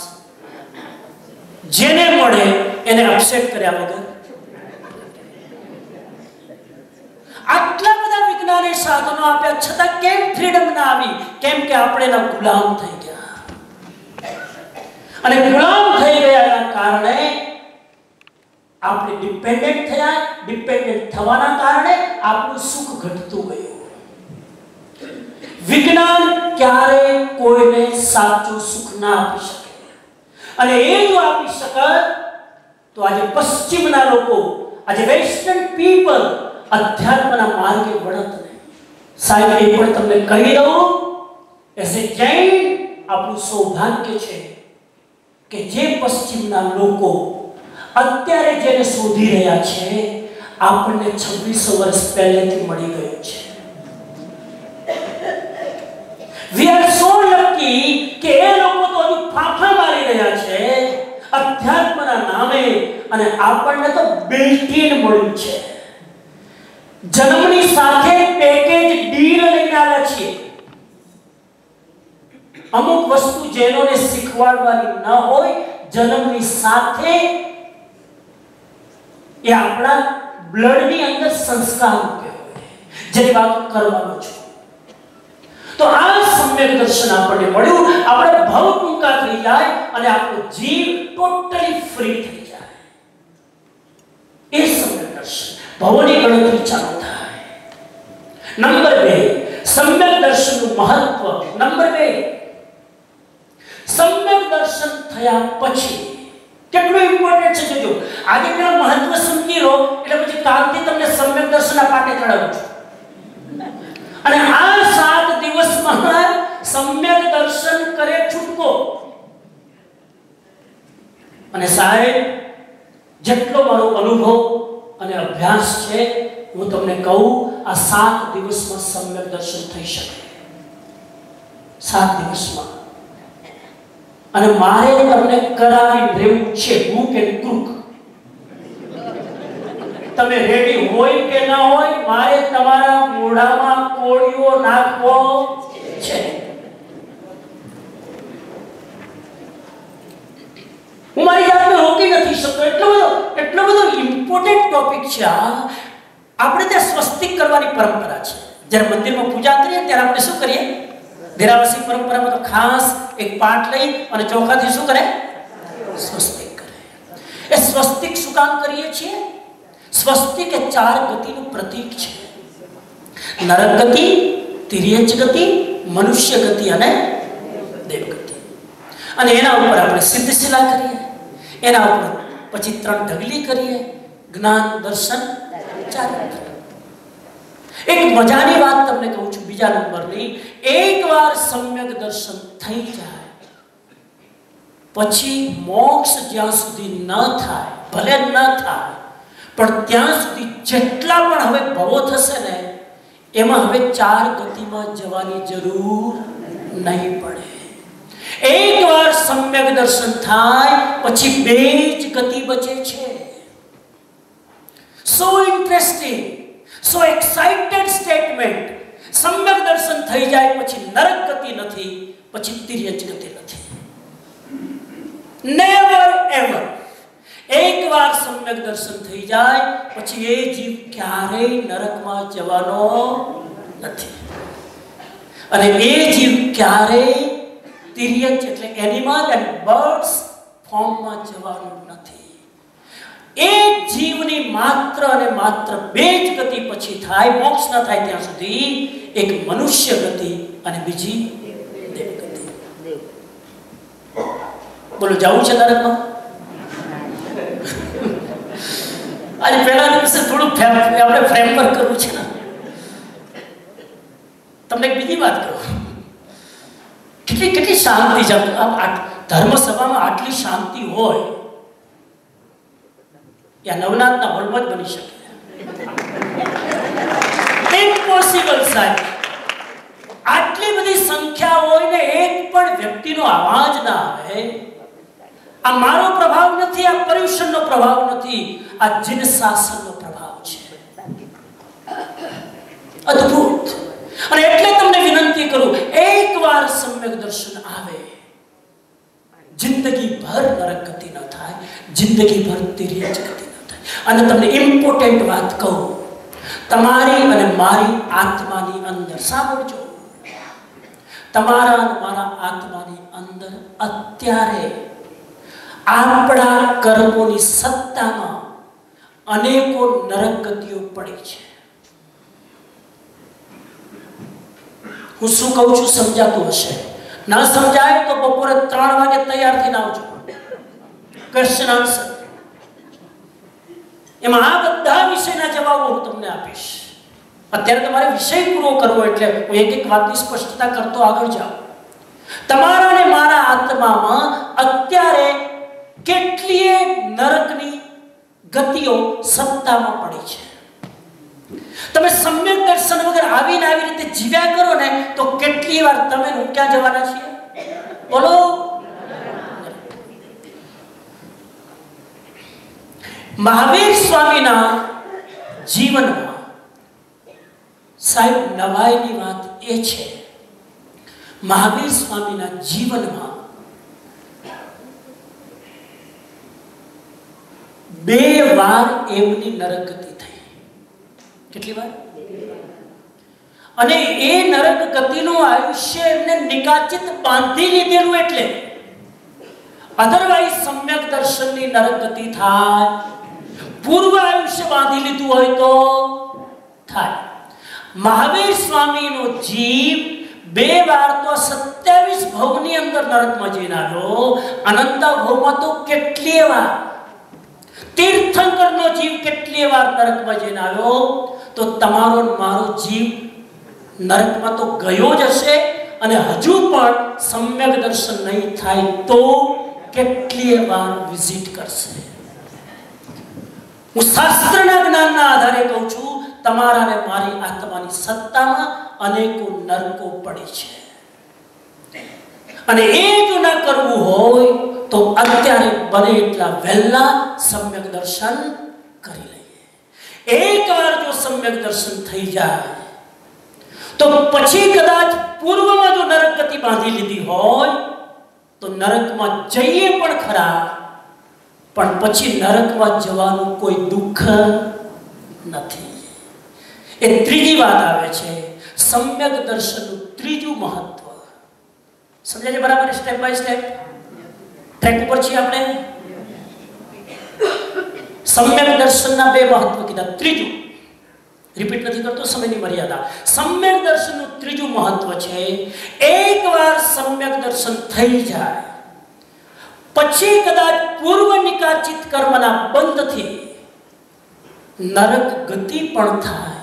જેને મળે એને અપસેટ કર્યા વગર. આટલા બધા વિજ્ઞાને સાધનો આપ્યા છતાં કેમ ફ્રીડમ ના આવી? કેમ કે આપણે એના ગુલામ થઈ ગયા. અને ગુલામ થઈ ગયાના કારણે આપણે ડિપેન્ડન્ટ થયા. ડિપેન્ડન્ટ થવાના કારણે આપણું સુખ ઘટતું ગયું. વિજ્ઞાન ક્યારે કોઈને સાચું સુખ ના આપી શકે, અને એ જો આપી શકે તો આજે પશ્ચિમના લોકો, આજે વેસ્ટર્ન પીપલ અધ્યાત્મના માર્ગે વળત નહીં. સાહેબ, એ પણ તમને કહી દઉં, એઝ એ જૈન આપણું સૌભાગ્ય છે કે જે પશ્ચિમના લોકો અત્યારે જેને શોધી રહ્યા છે, આપણને 2600 વર્ષ પહેલેથી મળી ગયું છે. We are so lucky કે એ લોકો તો હજુ ફાંફા મારી રહ્યા છે અધ્યાત્મના નામે, અને આપણને તો બિલ્ટ-ઇન મળ્યું છે. જન્મની સાથે પેકેજ ડીલ લઈને આવ્યા છીએ. અમુક વસ્તુ જેનોને શીખવાડવાની ન હોય, જન્મની સાથે એ આપણા બ્લડની અંદર સંસ્કાર રૂપે હોય, જેની વાત કરવાનો છું. તો આ સમ્યક દર્શન આપણને મળ્યું. આપણે ભવ ટૂંકા થઈ જાય અને આપણો જીવ ટોટલી ફ્રી થઈ જાય. એ સમ્યક દર્શન, ભવની ગણતરી ચાલુ થાય. નંબર 2, સમ્યક દર્શનનું મહત્વ. નંબર 2, સમ્યક દર્શન થયા પછી કેટલું ઇમ્પોર્ટન્ટ છે જોજો. આજે પેલા મહત્વ સમજી લો એટલે પછી કાલથી તમને સમ્યક દર્શનના પાટે ચડાવું છું. અને આ 7 દિવસમાં સમ્યક દર્શન કરે છૂટકો. અને સાહેબ, જેટલો મારો અનુભવ અને અભ્યાસ છે, હું તમને કહું, આ 7 દિવસમાં સમ્યક દર્શન થઈ શકે. 7 દિવસમાં. અને મારે તમને કરાવી રહેવું છે બુક એન્ડ ક્રુક. તમે રેડી હોય કે ના હોય, મારે તમારા મોઢામાં કોળીઓ નાખવો છે. હું મારી જાતને રોકી નથી શકતો. એટલો બધો ઇમ્પોર્ટન્ટ ટોપિક છે આ. આપણે ત્યાં સ્વસ્તિક કરવાની પરંપરા છે. જ્યારે મંદિરમાં પૂજા કરીએ ત્યારે આપણે શું કરીએ? દેરાવાસી પરંપરામાં તો ખાસ એક પાટ લઈ અને ચોખાથી શું કરે? સ્વસ્તિક કરે. એ સ્વસ્તિક શું કામ કરીએ છીએ? સ્વસ્તિક એ 4 ગતિનું પ્રતીક છે. નરક ગતિ, તિર્યંચ ગતિ, મનુષ્ય ગતિ અને દેવ ગતિ. અને એના ઉપર આપણે સિદ્ધશિલા કરીએ, એના ઉપર પછી 3 ઢગલી કરીએ, જ્ઞાન, દર્શન, 4. એક મજાની વાત તમને કહું છું, બીજા નંબરની, એકવાર સમ્યક દર્શન થઈ જાય પછી મોક્ષ જ્યાં સુધી ન થાય, ભલે ન થાય, પણ ત્યાં સુધી જેટલા પણ હવે ભવો થશે ને એમાં હવે 4 ગતિમાં જવાની જરૂર નહીં પડે. એકવાર સમ્યક દર્શન થાય પછી 2 જ ગતિ બચે છે. સો ઇન્ટરેસ્ટિંગ, સો એક્સાઇટેડ સ્ટેટમેન્ટ. સમ્યક દર્શન થઈ જાય પછી નરક ગતિ નથી, પછી તિર્યક ગતિ નથી. Never ever. એકવાર સમ્યક દર્શન થઈ જાય પછી એ જીવ ક્યારેય નરકમાં જવાનો નથી, અને એ જીવ ક્યારેય તિર્યક એટલે એનિમલ એન્ડ બર્ડ્સ ફોર્મમાં જવાનું નથી. એક જીવની માત્ર અને માત્ર 2 જ ગતિ પછી થાય, મોક્ષ ન થાય ત્યાં સુધી. એક મનુષ્ય ગતિ અને બીજી દેવ ગતિ. બોલો, જવું છે નરકમાં? આજે પહેલા દિવસે થોડું આપણે ફ્રેમવર્ક કરવું છે ને. તમને એક બીજી વાત કહું, કેટલી શાંતિ છે. ધર્મ સભામાં આટલી શાંતિ હોય યા નવનાથના હોલમાં જ બની શકે. ઇમ્પોસિબલ સાહેબ. આટલી બધી સંખ્યા હોય ને એક પણ વ્યક્તિનો અવાજ ના આવે. આ મારો પ્રભાવ નથી, આ પર્યુષણનો પ્રભાવ નથી, આ જીન શાસનનો પ્રભાવ છે. અદ્ભુત. અને એટલે તમને વિનંતી કરું, એકવાર સમ્યક દર્શન આવે, જિંદગી ભર નરક ગતિ ન થાય, જિંદગી ભર તિર્યક ગતિ ન થાય. અને તમને ઇમ્પોર્ટન્ટ વાત કહું, તમારી અને મારી આત્માની અંદર, સાંભળજો, તમારા અને મારા આત્માની અંદર અત્યારે આપણા કર્મોની સત્તામાં અનેકો નરક ગતિઓ પડી છે. હું શું કહું છું સમજાતું હશે? ના સમજાય તો બપોરે 3 વાગે તૈયાર થઈને આવજો. ક્વેશ્ચન આન્સર, એમાં આ બધા વિષયના જવાબો હું તમને આપીશ. અત્યારે તમારે વિષય પૂરો કરવો એટલે હું એક વાતની સ્પષ્ટતા કરતો આગળ જાઉં. તમારા અને મારા આત્મામાં અત્યારે કેટલીય નરકની ગતિઓ સત્તામાં પડી છે. તમે સમ્યક દર્શન વગર આવીને આવી રીતે જીવ્યા કરો ને તો કેટલી વાર તમે હું ક્યાં જવાના છીએ? બોલો. મહાવીર સ્વામીના જીવનમાં સાહેબ નવાઈની વાત એ છે, મહાવીર સ્વામીના જીવનમાં 2 વાર એમની નરક ગતિ થઈ. કેટલી વાર? અને એ નરક ગતિનું આયુષ્ય એમને નિકાચિત બાંધી લીધેલું. એટલે અધરવાઇઝ સમ્યક દર્શનની નરક ગતિ થાય, પૂર્વ આયુષ્ય બાંધી લીધું હોય તો થાય. મહાવીર સ્વામીનો જીવ 2 વાર તો 27 ભવની અંદર નરકમાં જઈને આવ્યો. અનંત ભવમાં તો કેટલી વાર. તીર્થંકરનો જીવ કેટલી વાર નરકમાં જઈને આવ્યો. તો તમારો મારો જીવ નરકમાં તો ગયો જ હશે, અને હજુ પણ સમ્યક દર્શન નહીં થાય તો કેટલી વાર વિઝિટ કરશે. હું શાસ્ત્રના જ્ઞાનના આધારે કહું છું, તમારા અને મારી આત્માની સત્તામાં અનેકો નરકો પડે છે. અને એ જો ન કરવું હોય તો અત્યારે બને એટલા વહેલા સમ્યક દર્શન કરી લઈએ. એકવાર જો સમ્યક દર્શન થઈ જાય તો પછી કદાચ પૂર્વમાં જો નરક ગતિ બાંધી લીધી હોય તો નરકમાં જઈએ પણ ખરા, પણ પછી નરકમાં જવાનું કોઈ દુઃખ નથી. એ ત્રીજી વાત આવે છે, સમ્યક દર્શનનું ત્રીજું મહત્વ. સમજાય છે બરાબર? સ્ટેપ બાય સ્ટેપ ટ્રેક ઉપર છીએ આપણે. સમ્યક દર્શનના 2 મહત્વ કીધા. ત્રીજું રિપીટ નથી કરતો, સમયની મર્યાદા. સમ્યક દર્શનનું ત્રીજું મહત્વ છે, એકવાર સમ્યક દર્શન થઈ જાય પછી કદાચ પૂર્વ નિકાચિત કર્મના બંધથી નરક ગતિ પણ થાય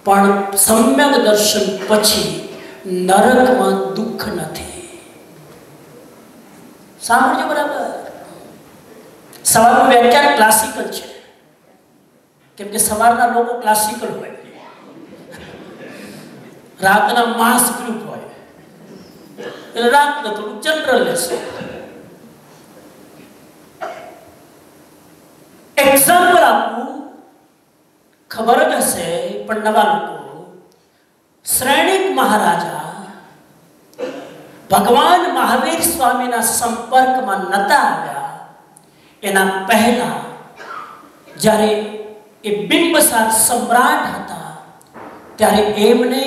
પણ સમ્યક દર્શન પછી નરકમાં દુઃખ નથી. સાંભળજો બરાબર. સવારનું વ્યાખ્યાન ક્લાસિકલ છે, કેમ કે સવારના લોકો ક્લાસિકલ હોય, રાતના માસ ગ્રુપ હોય, એટલે રાતના થોડું જનરલ લેશે. એક્ઝામ્પલ આપવું ખબર જ હશે પણ નવા લોકો. શ્રેણિક મહારાજા ભગવાન મહાવીર સ્વામીના સંપર્કમાં નતા આવ્યા એના પહેલા, જ્યારે એ બિંબસાર સમ્રાટ હતા, ત્યારે એમને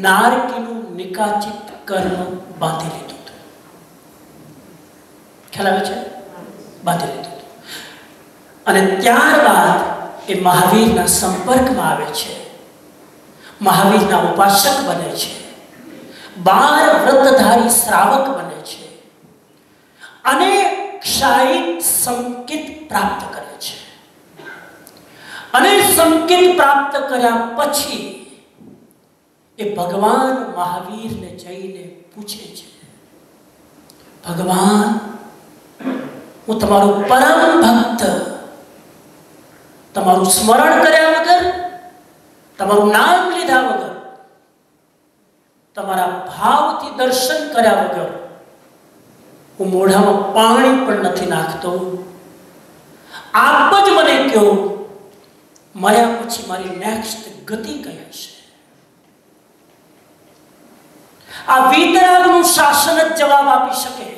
નારકીનું નિકાચિત કર્મ બાંધી લીધું હતું. ખ્યાલ આવે છે? બાંધી લીધું હતું. અને ત્યારબાદ એ મહાવીરના સંપર્કમાં આવે છે, મહાવીરના ઉપાસક બને છે, 12 વ્રતધારી શ્રાવક બને છે અને ક્ષાયિક સંકેત પ્રાપ્ત કરે છે. અને સંકેત પ્રાપ્ત કર્યા પછી એ ભગવાન મહાવીરને જઈને પૂછે છે, ભગવાન, હું તમારો પરમ ભક્ત, તમારું સ્મરણ કર્યા વગર, તમારું નામ લીધા વગર, તમારા ભાવથી દર્શન કર્યા વગર હું મોઢામાં પાણી પણ નથી નાખતો. આપ જ મને કહો, મર્યા પછી મારી નેક્સ્ટ ગતિ કઈ હશે? આ વીતરાગનું શાસન જ જવાબ આપી શકે,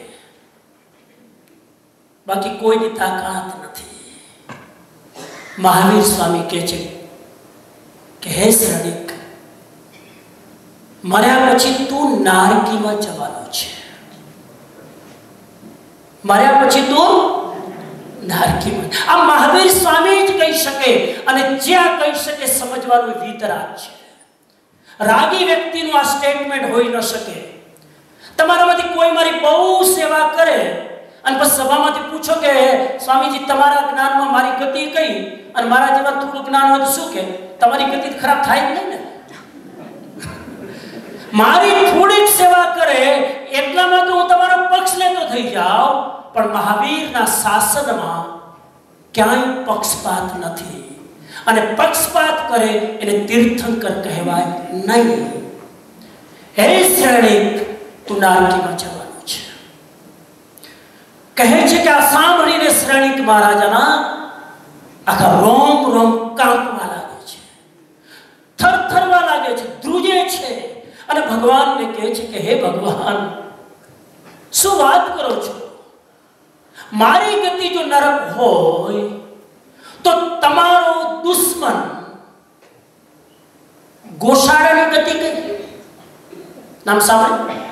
બાકી કોઈની તાકાત નથી. મહાવીર સ્વામી કહે છે કે હે શ્રેણિક, મર્યા પછી તું નારકીમાં જવાનો છે. મર્યા પછી તું નારકીમાં. આ મહાવીર સ્વામી જ કહી શકે, અને જ્યાં કહી શકે સમજવાનું વીતરાગ છે. રાગી વ્યક્તિનું આ સ્ટેટમેન્ટ હોઈ ન શકે. તમારામાંથી કોઈ મારી બહુ સેવા કરે અને પછી સભામાંથી પૂછો કે સ્વામીજી તમારા જ્ઞાનમાં મારી ગતિ કઈ, અને મારા જેવા થોડું જ્ઞાન હોય તો શું કે તમારી ગતિ ખરાબ થાય જ નહીં ને. મારી થોડીક સેવા કરે એટલામાં તો હું તમારો પક્ષ લેતો થઈ જાઉં, પણ મહાવીરના શાસનમાં ક્યાંય પક્ષપાત નથી. અને પક્ષપાત કરે એને તીર્થંકર કહેવાય નહીં. હે શ્રેણિક, તું નારકીમાં જવાનો છે. કહે છે કે આ સાંભળીને શ્રેણિક મહારાજાના આખા રોમ રોમ કાંપવા લાગે છે, થરથરવા લાગે છે, ધ્રુજે છે, અને ભગવાનને કહે છે કે હે ભગવાન, શું વાત કરો છો? મારી ગતિ જો નરક હોય તો તમારો દુશ્મન ગોશાળાની ગતિ કઈ? નામ સાંભળ્યું?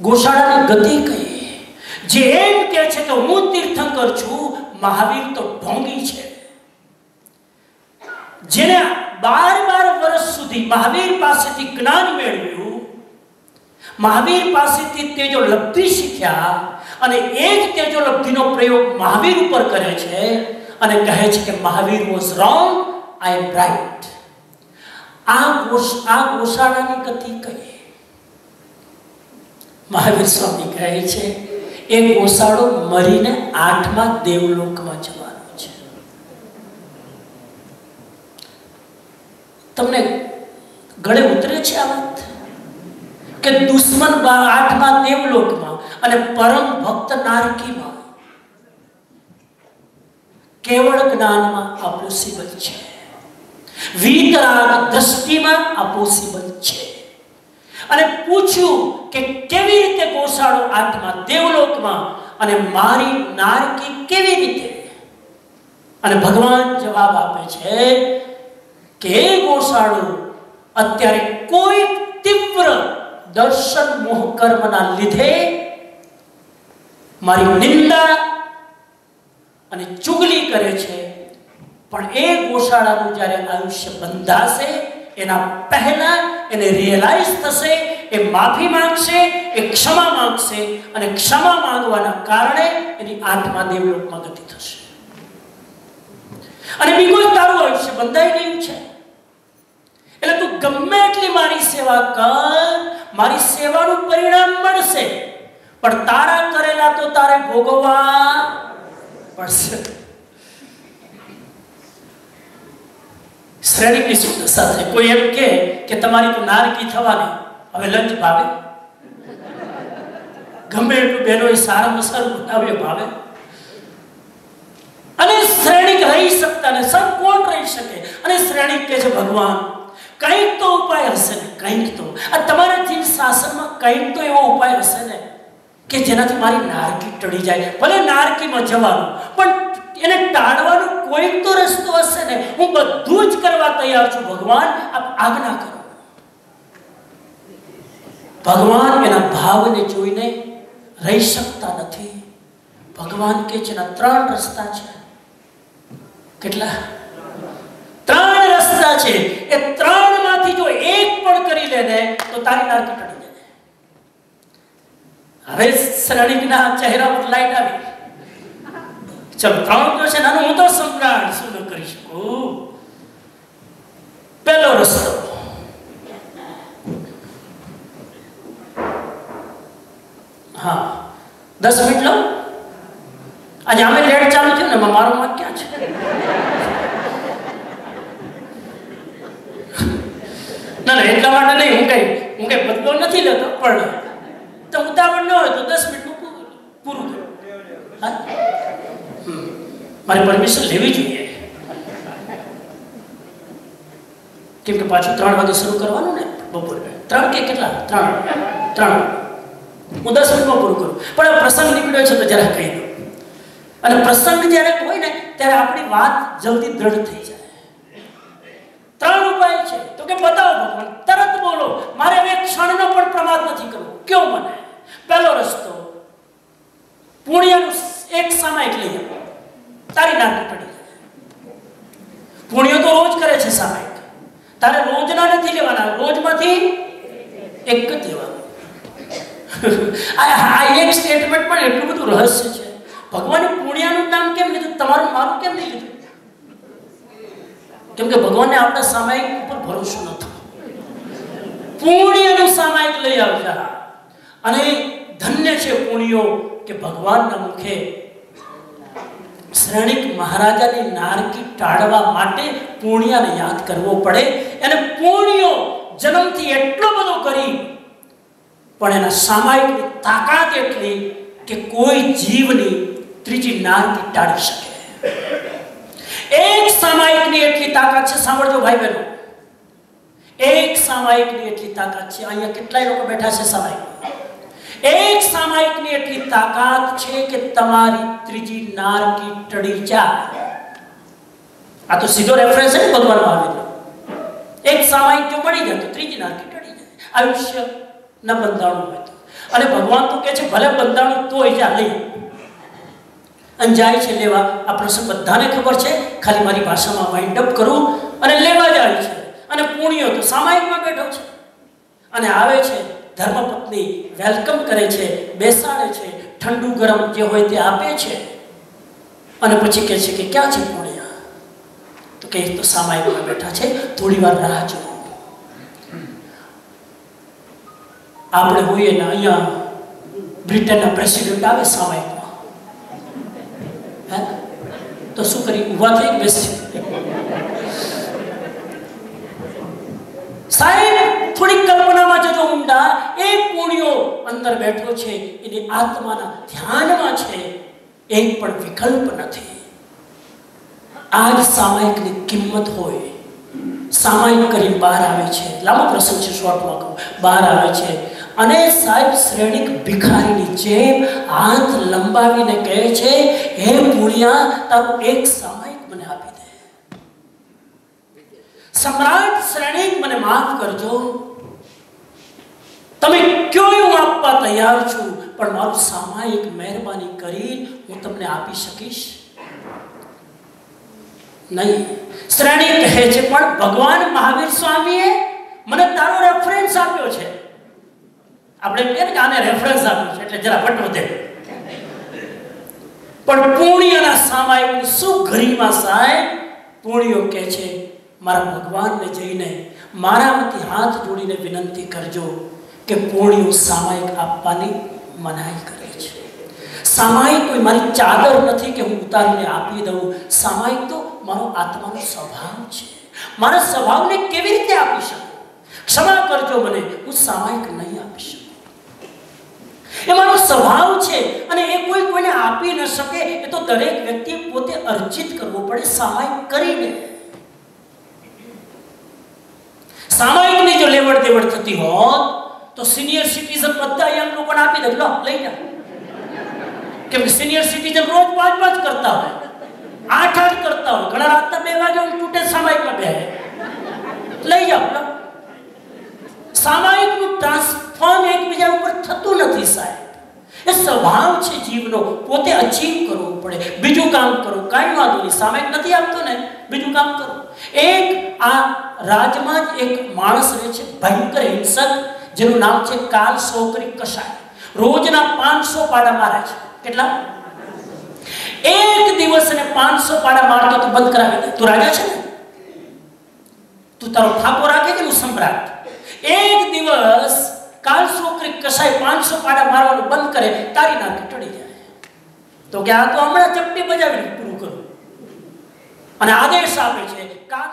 ગોશાળાની ગતિ કઈ? જે એમ કહે છે કે હું તીર્થંકર છું, મહાવીર તો ઢોંગી છે. જેને 12 વર્ષ સુધી મહાવીર પાસેથી જ્ઞાન મેળવ્યું, મહાવીર પાસેથી તેજો લબ્ધિ શીખ્યા, અને એ જ તેજો લબ્ધિનો પ્રયોગ મહાવીર ઉપર કરે છે અને કહે છે કે Mahavir was wrong, I am right. આ ગોશાળાની ગતિ કઈ? મહાવીર સ્વામી કહે છે એ ગોશાળો મરીને 8મા દેવલોકમાં જવાનો છે. તમને ગળે ઉતરે છે આ વાત કે દુશ્મન 8મા દેવલોકમાં અને પરમ ભક્ત નારકીમાં? કેવળ જ્ઞાનમાં આ પોસિબલ છે, વીતરાગ દ્રષ્ટિમાં આ પોસિબલ છે. અને પૂછ્યું કે કેવી રીતે ગોશાળો 8મા દેવલોકમાં અને મારી નારકી કેવી રીતે? અને ભગવાન જવાબ આપે છે કે ગોશાળો અત્યારે કોઈ તીવ્ર દર્શન મોહ કર્મના લીધે મારી નિંદા અને ચુગલી કરે છે, પણ એ ગોશાળાનું જ્યારે આયુષ્ય બંધાશે એના પહેલા એને રિયલાઇઝ થશે, એ માફી માંગશે, એ ક્ષમા માંગશે, અને ક્ષમા માંગવાના કારણે એની 8મા દેવલોકમાં ગતિ થશે. અને બીજું તારું આયુષ્ય બંધાઈ ગયું છે. એટલે તું ગમે એટલી મારી સેવા કર, મારી સેવાનું પરિણામ મળશે, પણ તારા કરેલા તો તારે ભોગવવા પડશે. શ્રેણીની શું દશા થાય? કોઈ એમ કે તમારી તો નારકી થવાની, હવે લંચ ભાવે? ગમે એટલું બહેનોએ સારામાં સારું બનાવ્યું ભાવે? અને શ્રેણીક રહી શકતા ને સર કોણ રહી શકે? અને શ્રેણીક કે છે ભગવાન કંઈક તો ઉપાય હશે ને, કંઈક તો આ તમારા શાસનમાં કંઈક તો એવો ઉપાય હશે ને કે જેનાથી મારી નારકી ટળી જાય. ભલે નારકીમાં જવાનું, પણ એને ટાળવાનો કોઈક તો રસ્તો હશે ને. હું બધું જ કરવા તૈયાર છું ભગવાન, આપ આજ્ઞા કરો. ભગવાન એના ભાવને જોઈને રહી શકતા નથી. ભગવાન કે છે એના 3 રસ્તા છે. કેટલા? 3 રસ્તા છે. એ 3 માંથી જો એક પણ કરી લે ને તો તારી નારકી ટળી જાય. હવે શ્રેણીકના ચહેરા પર લાઈટ આવી. ચલો 3 તો છે નાનું, હું તો સમ્રાટ શું ન કરી શકું. પહેલો રસ્તો, હા 10 મિનિટ લો. આજે અમે લેટ ચાલુ થયું ને, મારો મત ક્યાં છે? ના ના એટલા માટે નહીં, હું કઈ બદલો નથી લેતો, પણ તો ઉતાવળ ન હોય તો 10 મિનિટનું પૂરું કરો. મારી પરમિશન લેવી જોઈએ, કેમ કે પાછું 3 વાગે શરૂ કરવાનું ને બપોરે. 3 કે કેટલા? 3 હું 10 મિનિટમાં પૂરું કરું. પણ આ પ્રસંગ નીકળ્યો છે તો જરા કહી દઉં. અને પ્રસંગ જ્યારે હોય ને ત્યારે આપણી વાત જલ્દી દ્રઢ થઈ જાય. 3 ઉપાય છે તો કે બતાવો ભગવાન, તરત બોલો. મારે હવે ક્ષણનો પણ પ્રમાદ નથી કરવો. કયો મને? પહેલો રસ્તો, પુણ્યનું એક સામાયિક લઈ આવો, તારી નારકી ટળી જાય. પુણ્ય તો રોજ કરે છે સામાયિક, તારે રોજના નથી લેવાના, રોજમાંથી એક જ લેવાનું. આ એક સ્ટેટમેન્ટ પણ એટલું બધું રહસ્ય છે. ભગવાને પુણ્યનું નામ કેમ લીધું, તમારું મારું કેમ નહીં લીધું? કેમ કે ભગવાનને આપણા સામાયિક ઉપર ભરોસો નતો. પુણ્યનું સામાયિક લઈ આવજા. અને ધન્ય છે પુણ્યો કે ભગવાનના મુખે શ્રેણીક મહારાજાની નારકી ટાળવા માટે પુણ્યને યાદ કરવો પડે. અને પુણ્યો જન્મથી એટલો બધો કરી, પણ એના સામાયિકની તાકાત એટલી કે કોઈ જીવની ત્રીજી નારકી ટાળી શકે. એક સામાયિકની એટલી તાકાત છે, સાંભળજો ભાઈ બહેનો, એક સામાયિકની એટલી તાકાત છે. અહીંયા કેટલાય લોકો બેઠા છે સામાયિકમાં. એક સામાયિકની એટલી તાકાત છે કે તમારી ત્રીજી નારકી ટળી જાય. આ તો સીધો રેફરન્સ છે ભગવાન મહાવીરનો. એક સામાયિક જો મળી જાય તો ત્રીજી નારકી ટળી જાય. આયુષ્ય ન બંધાણું હોય તો. અને ભગવાન તો કહે છે ભલે બંધાણું તોય જા લઈ અને જાય છે લેવા. આ પ્રસંગ બધાને ખબર છે, ખાલી મારી ભાષામાં વાઇન્ડ અપ કરું. અને લેવા જાય છે. અને પુણ્યો તો સામાયિકમાં બેઠો છે અને આવે છે. ધર્મપત્ની વેલકમ કરે છે, બેસાડે છે, ઠંડુ ગરમ જે હોય તે આપે છે. અને પછી કહે છે કે ક્યાં છે પુણ્ય? તો કે તો સામાયિકમાં બેઠા છે, થોડી વાર રાહ જુઓ. આપણે હોઈએ ને અહીંયા બ્રિટનના પ્રેસિડેન્ટ આવે સામાયિકમાં, હે તો શું કરી? ઊભા થઈ બેસી. સાહેબ થોડી કલ્પનામાં જજો ઊંડા. એ પુણ્યો અંદર બેઠો છે, એની આત્માના ધ્યાનમાં છે, એક પણ વિકલ્પ નથી. આજ સામાયિકની કિંમત હોય. સામાયિક કરી બહાર આવે છે, લાંબો પ્રસંગ છે, શોર્ટમાં કહું. બહાર આવે છે અને સાહેબ શ્રેણીક ભિખારીની જેમ હાથ લંબાવીને કહે છે, હે પુણ્યા, તારું એક સામાયિક મને આપી દે. સમ્રાટ શ્રેણીક, મને માફ કરજો, તમે કયો હું આપવા તૈયાર છું, પણ મારું સામાયિક મહેરબાની કરી હું તમને આપી શકીશ નહીં. શ્રેણીક કહે છે પણ ભગવાન મહાવીર સ્વામીએ મને તારો રેફરન્સ આપ્યો છે. આપણે કહે કે આને રેફરન્સ આપ્યો છે એટલે જરા વટ વધે. પણ પુણ્યના સામાયિકની શું ગરિમા સાહેબ! પૂર્ણીઓ કહે છે મારા ભગવાનને જઈને મારામાંથી હાથ જોડીને વિનંતી કરજો કે પૂર્ણીઓ સામાયિક આપવાની મનાઈ કરે છે. સામાયિક કોઈ મારી ચાદર નથી કે હું ઉતારીને આપી દઉં. સામાયિક તો મારો આત્માનો સ્વભાવ છે. મારા સ્વભાવને કેવી રીતે આપી શકું? ક્ષમા કરજો મને, હું સામાયિક નહીં આપી શકું. એ મારો સ્વભાવ છે અને એ કોઈને આપી ન શકે. એ તો દરેક વ્યક્તિએ પોતે અર્જિત કરવો પડે સામાયિક કરીને. સામાયિકની જો લેવડ દેવડ થતી હોત તો સિનિયર સિટીઝન બધા યંગ લોકોને આપી દે, લો લઈ જા. કેમ કે સિનિયર સિટીઝન રોજ 5 કરતા હોય, 8 કરતા હોય, ઘણા રાતના 2 વાગે તૂટે સામાયિકમાં બે લઈ જાઓ. લો સામાયિકનું ટ્રાન્સફોર્મ એકબીજા ઉપર થતું નથી સાહેબ. એ સ્વભાવ છે જીવનો, પોતે અચીવ કરવું પડે. બીજું કામ કરો, કાંઈ વાંધો નહીં, સામાયિક નથી આપતો ને, બીજું કામ કરો. એક આ રાજમાં જ એક માણસ રહે છે ભયંકર હિંસક, જેનું નામ છે કાલ સોકરી કસાય. રોજના 500 પાડા મારે છે. કેટલા? એક દિવસ ને 500 પાડા મારતો તો બંધ કરાવી દે. તું રાજા છે ને, તું તારો ઠાકો રાખે કે હું સમ્રાટ. એક દિવસ કાલ સોકરી કસાય 500 પાડા મારવાનું બંધ કરે, તારી નાખી ટળી જાય. તો કે આ તો હમણાં ચપટી બજાવીને પૂરું કરું. અને આદેશ આપે છે કાલ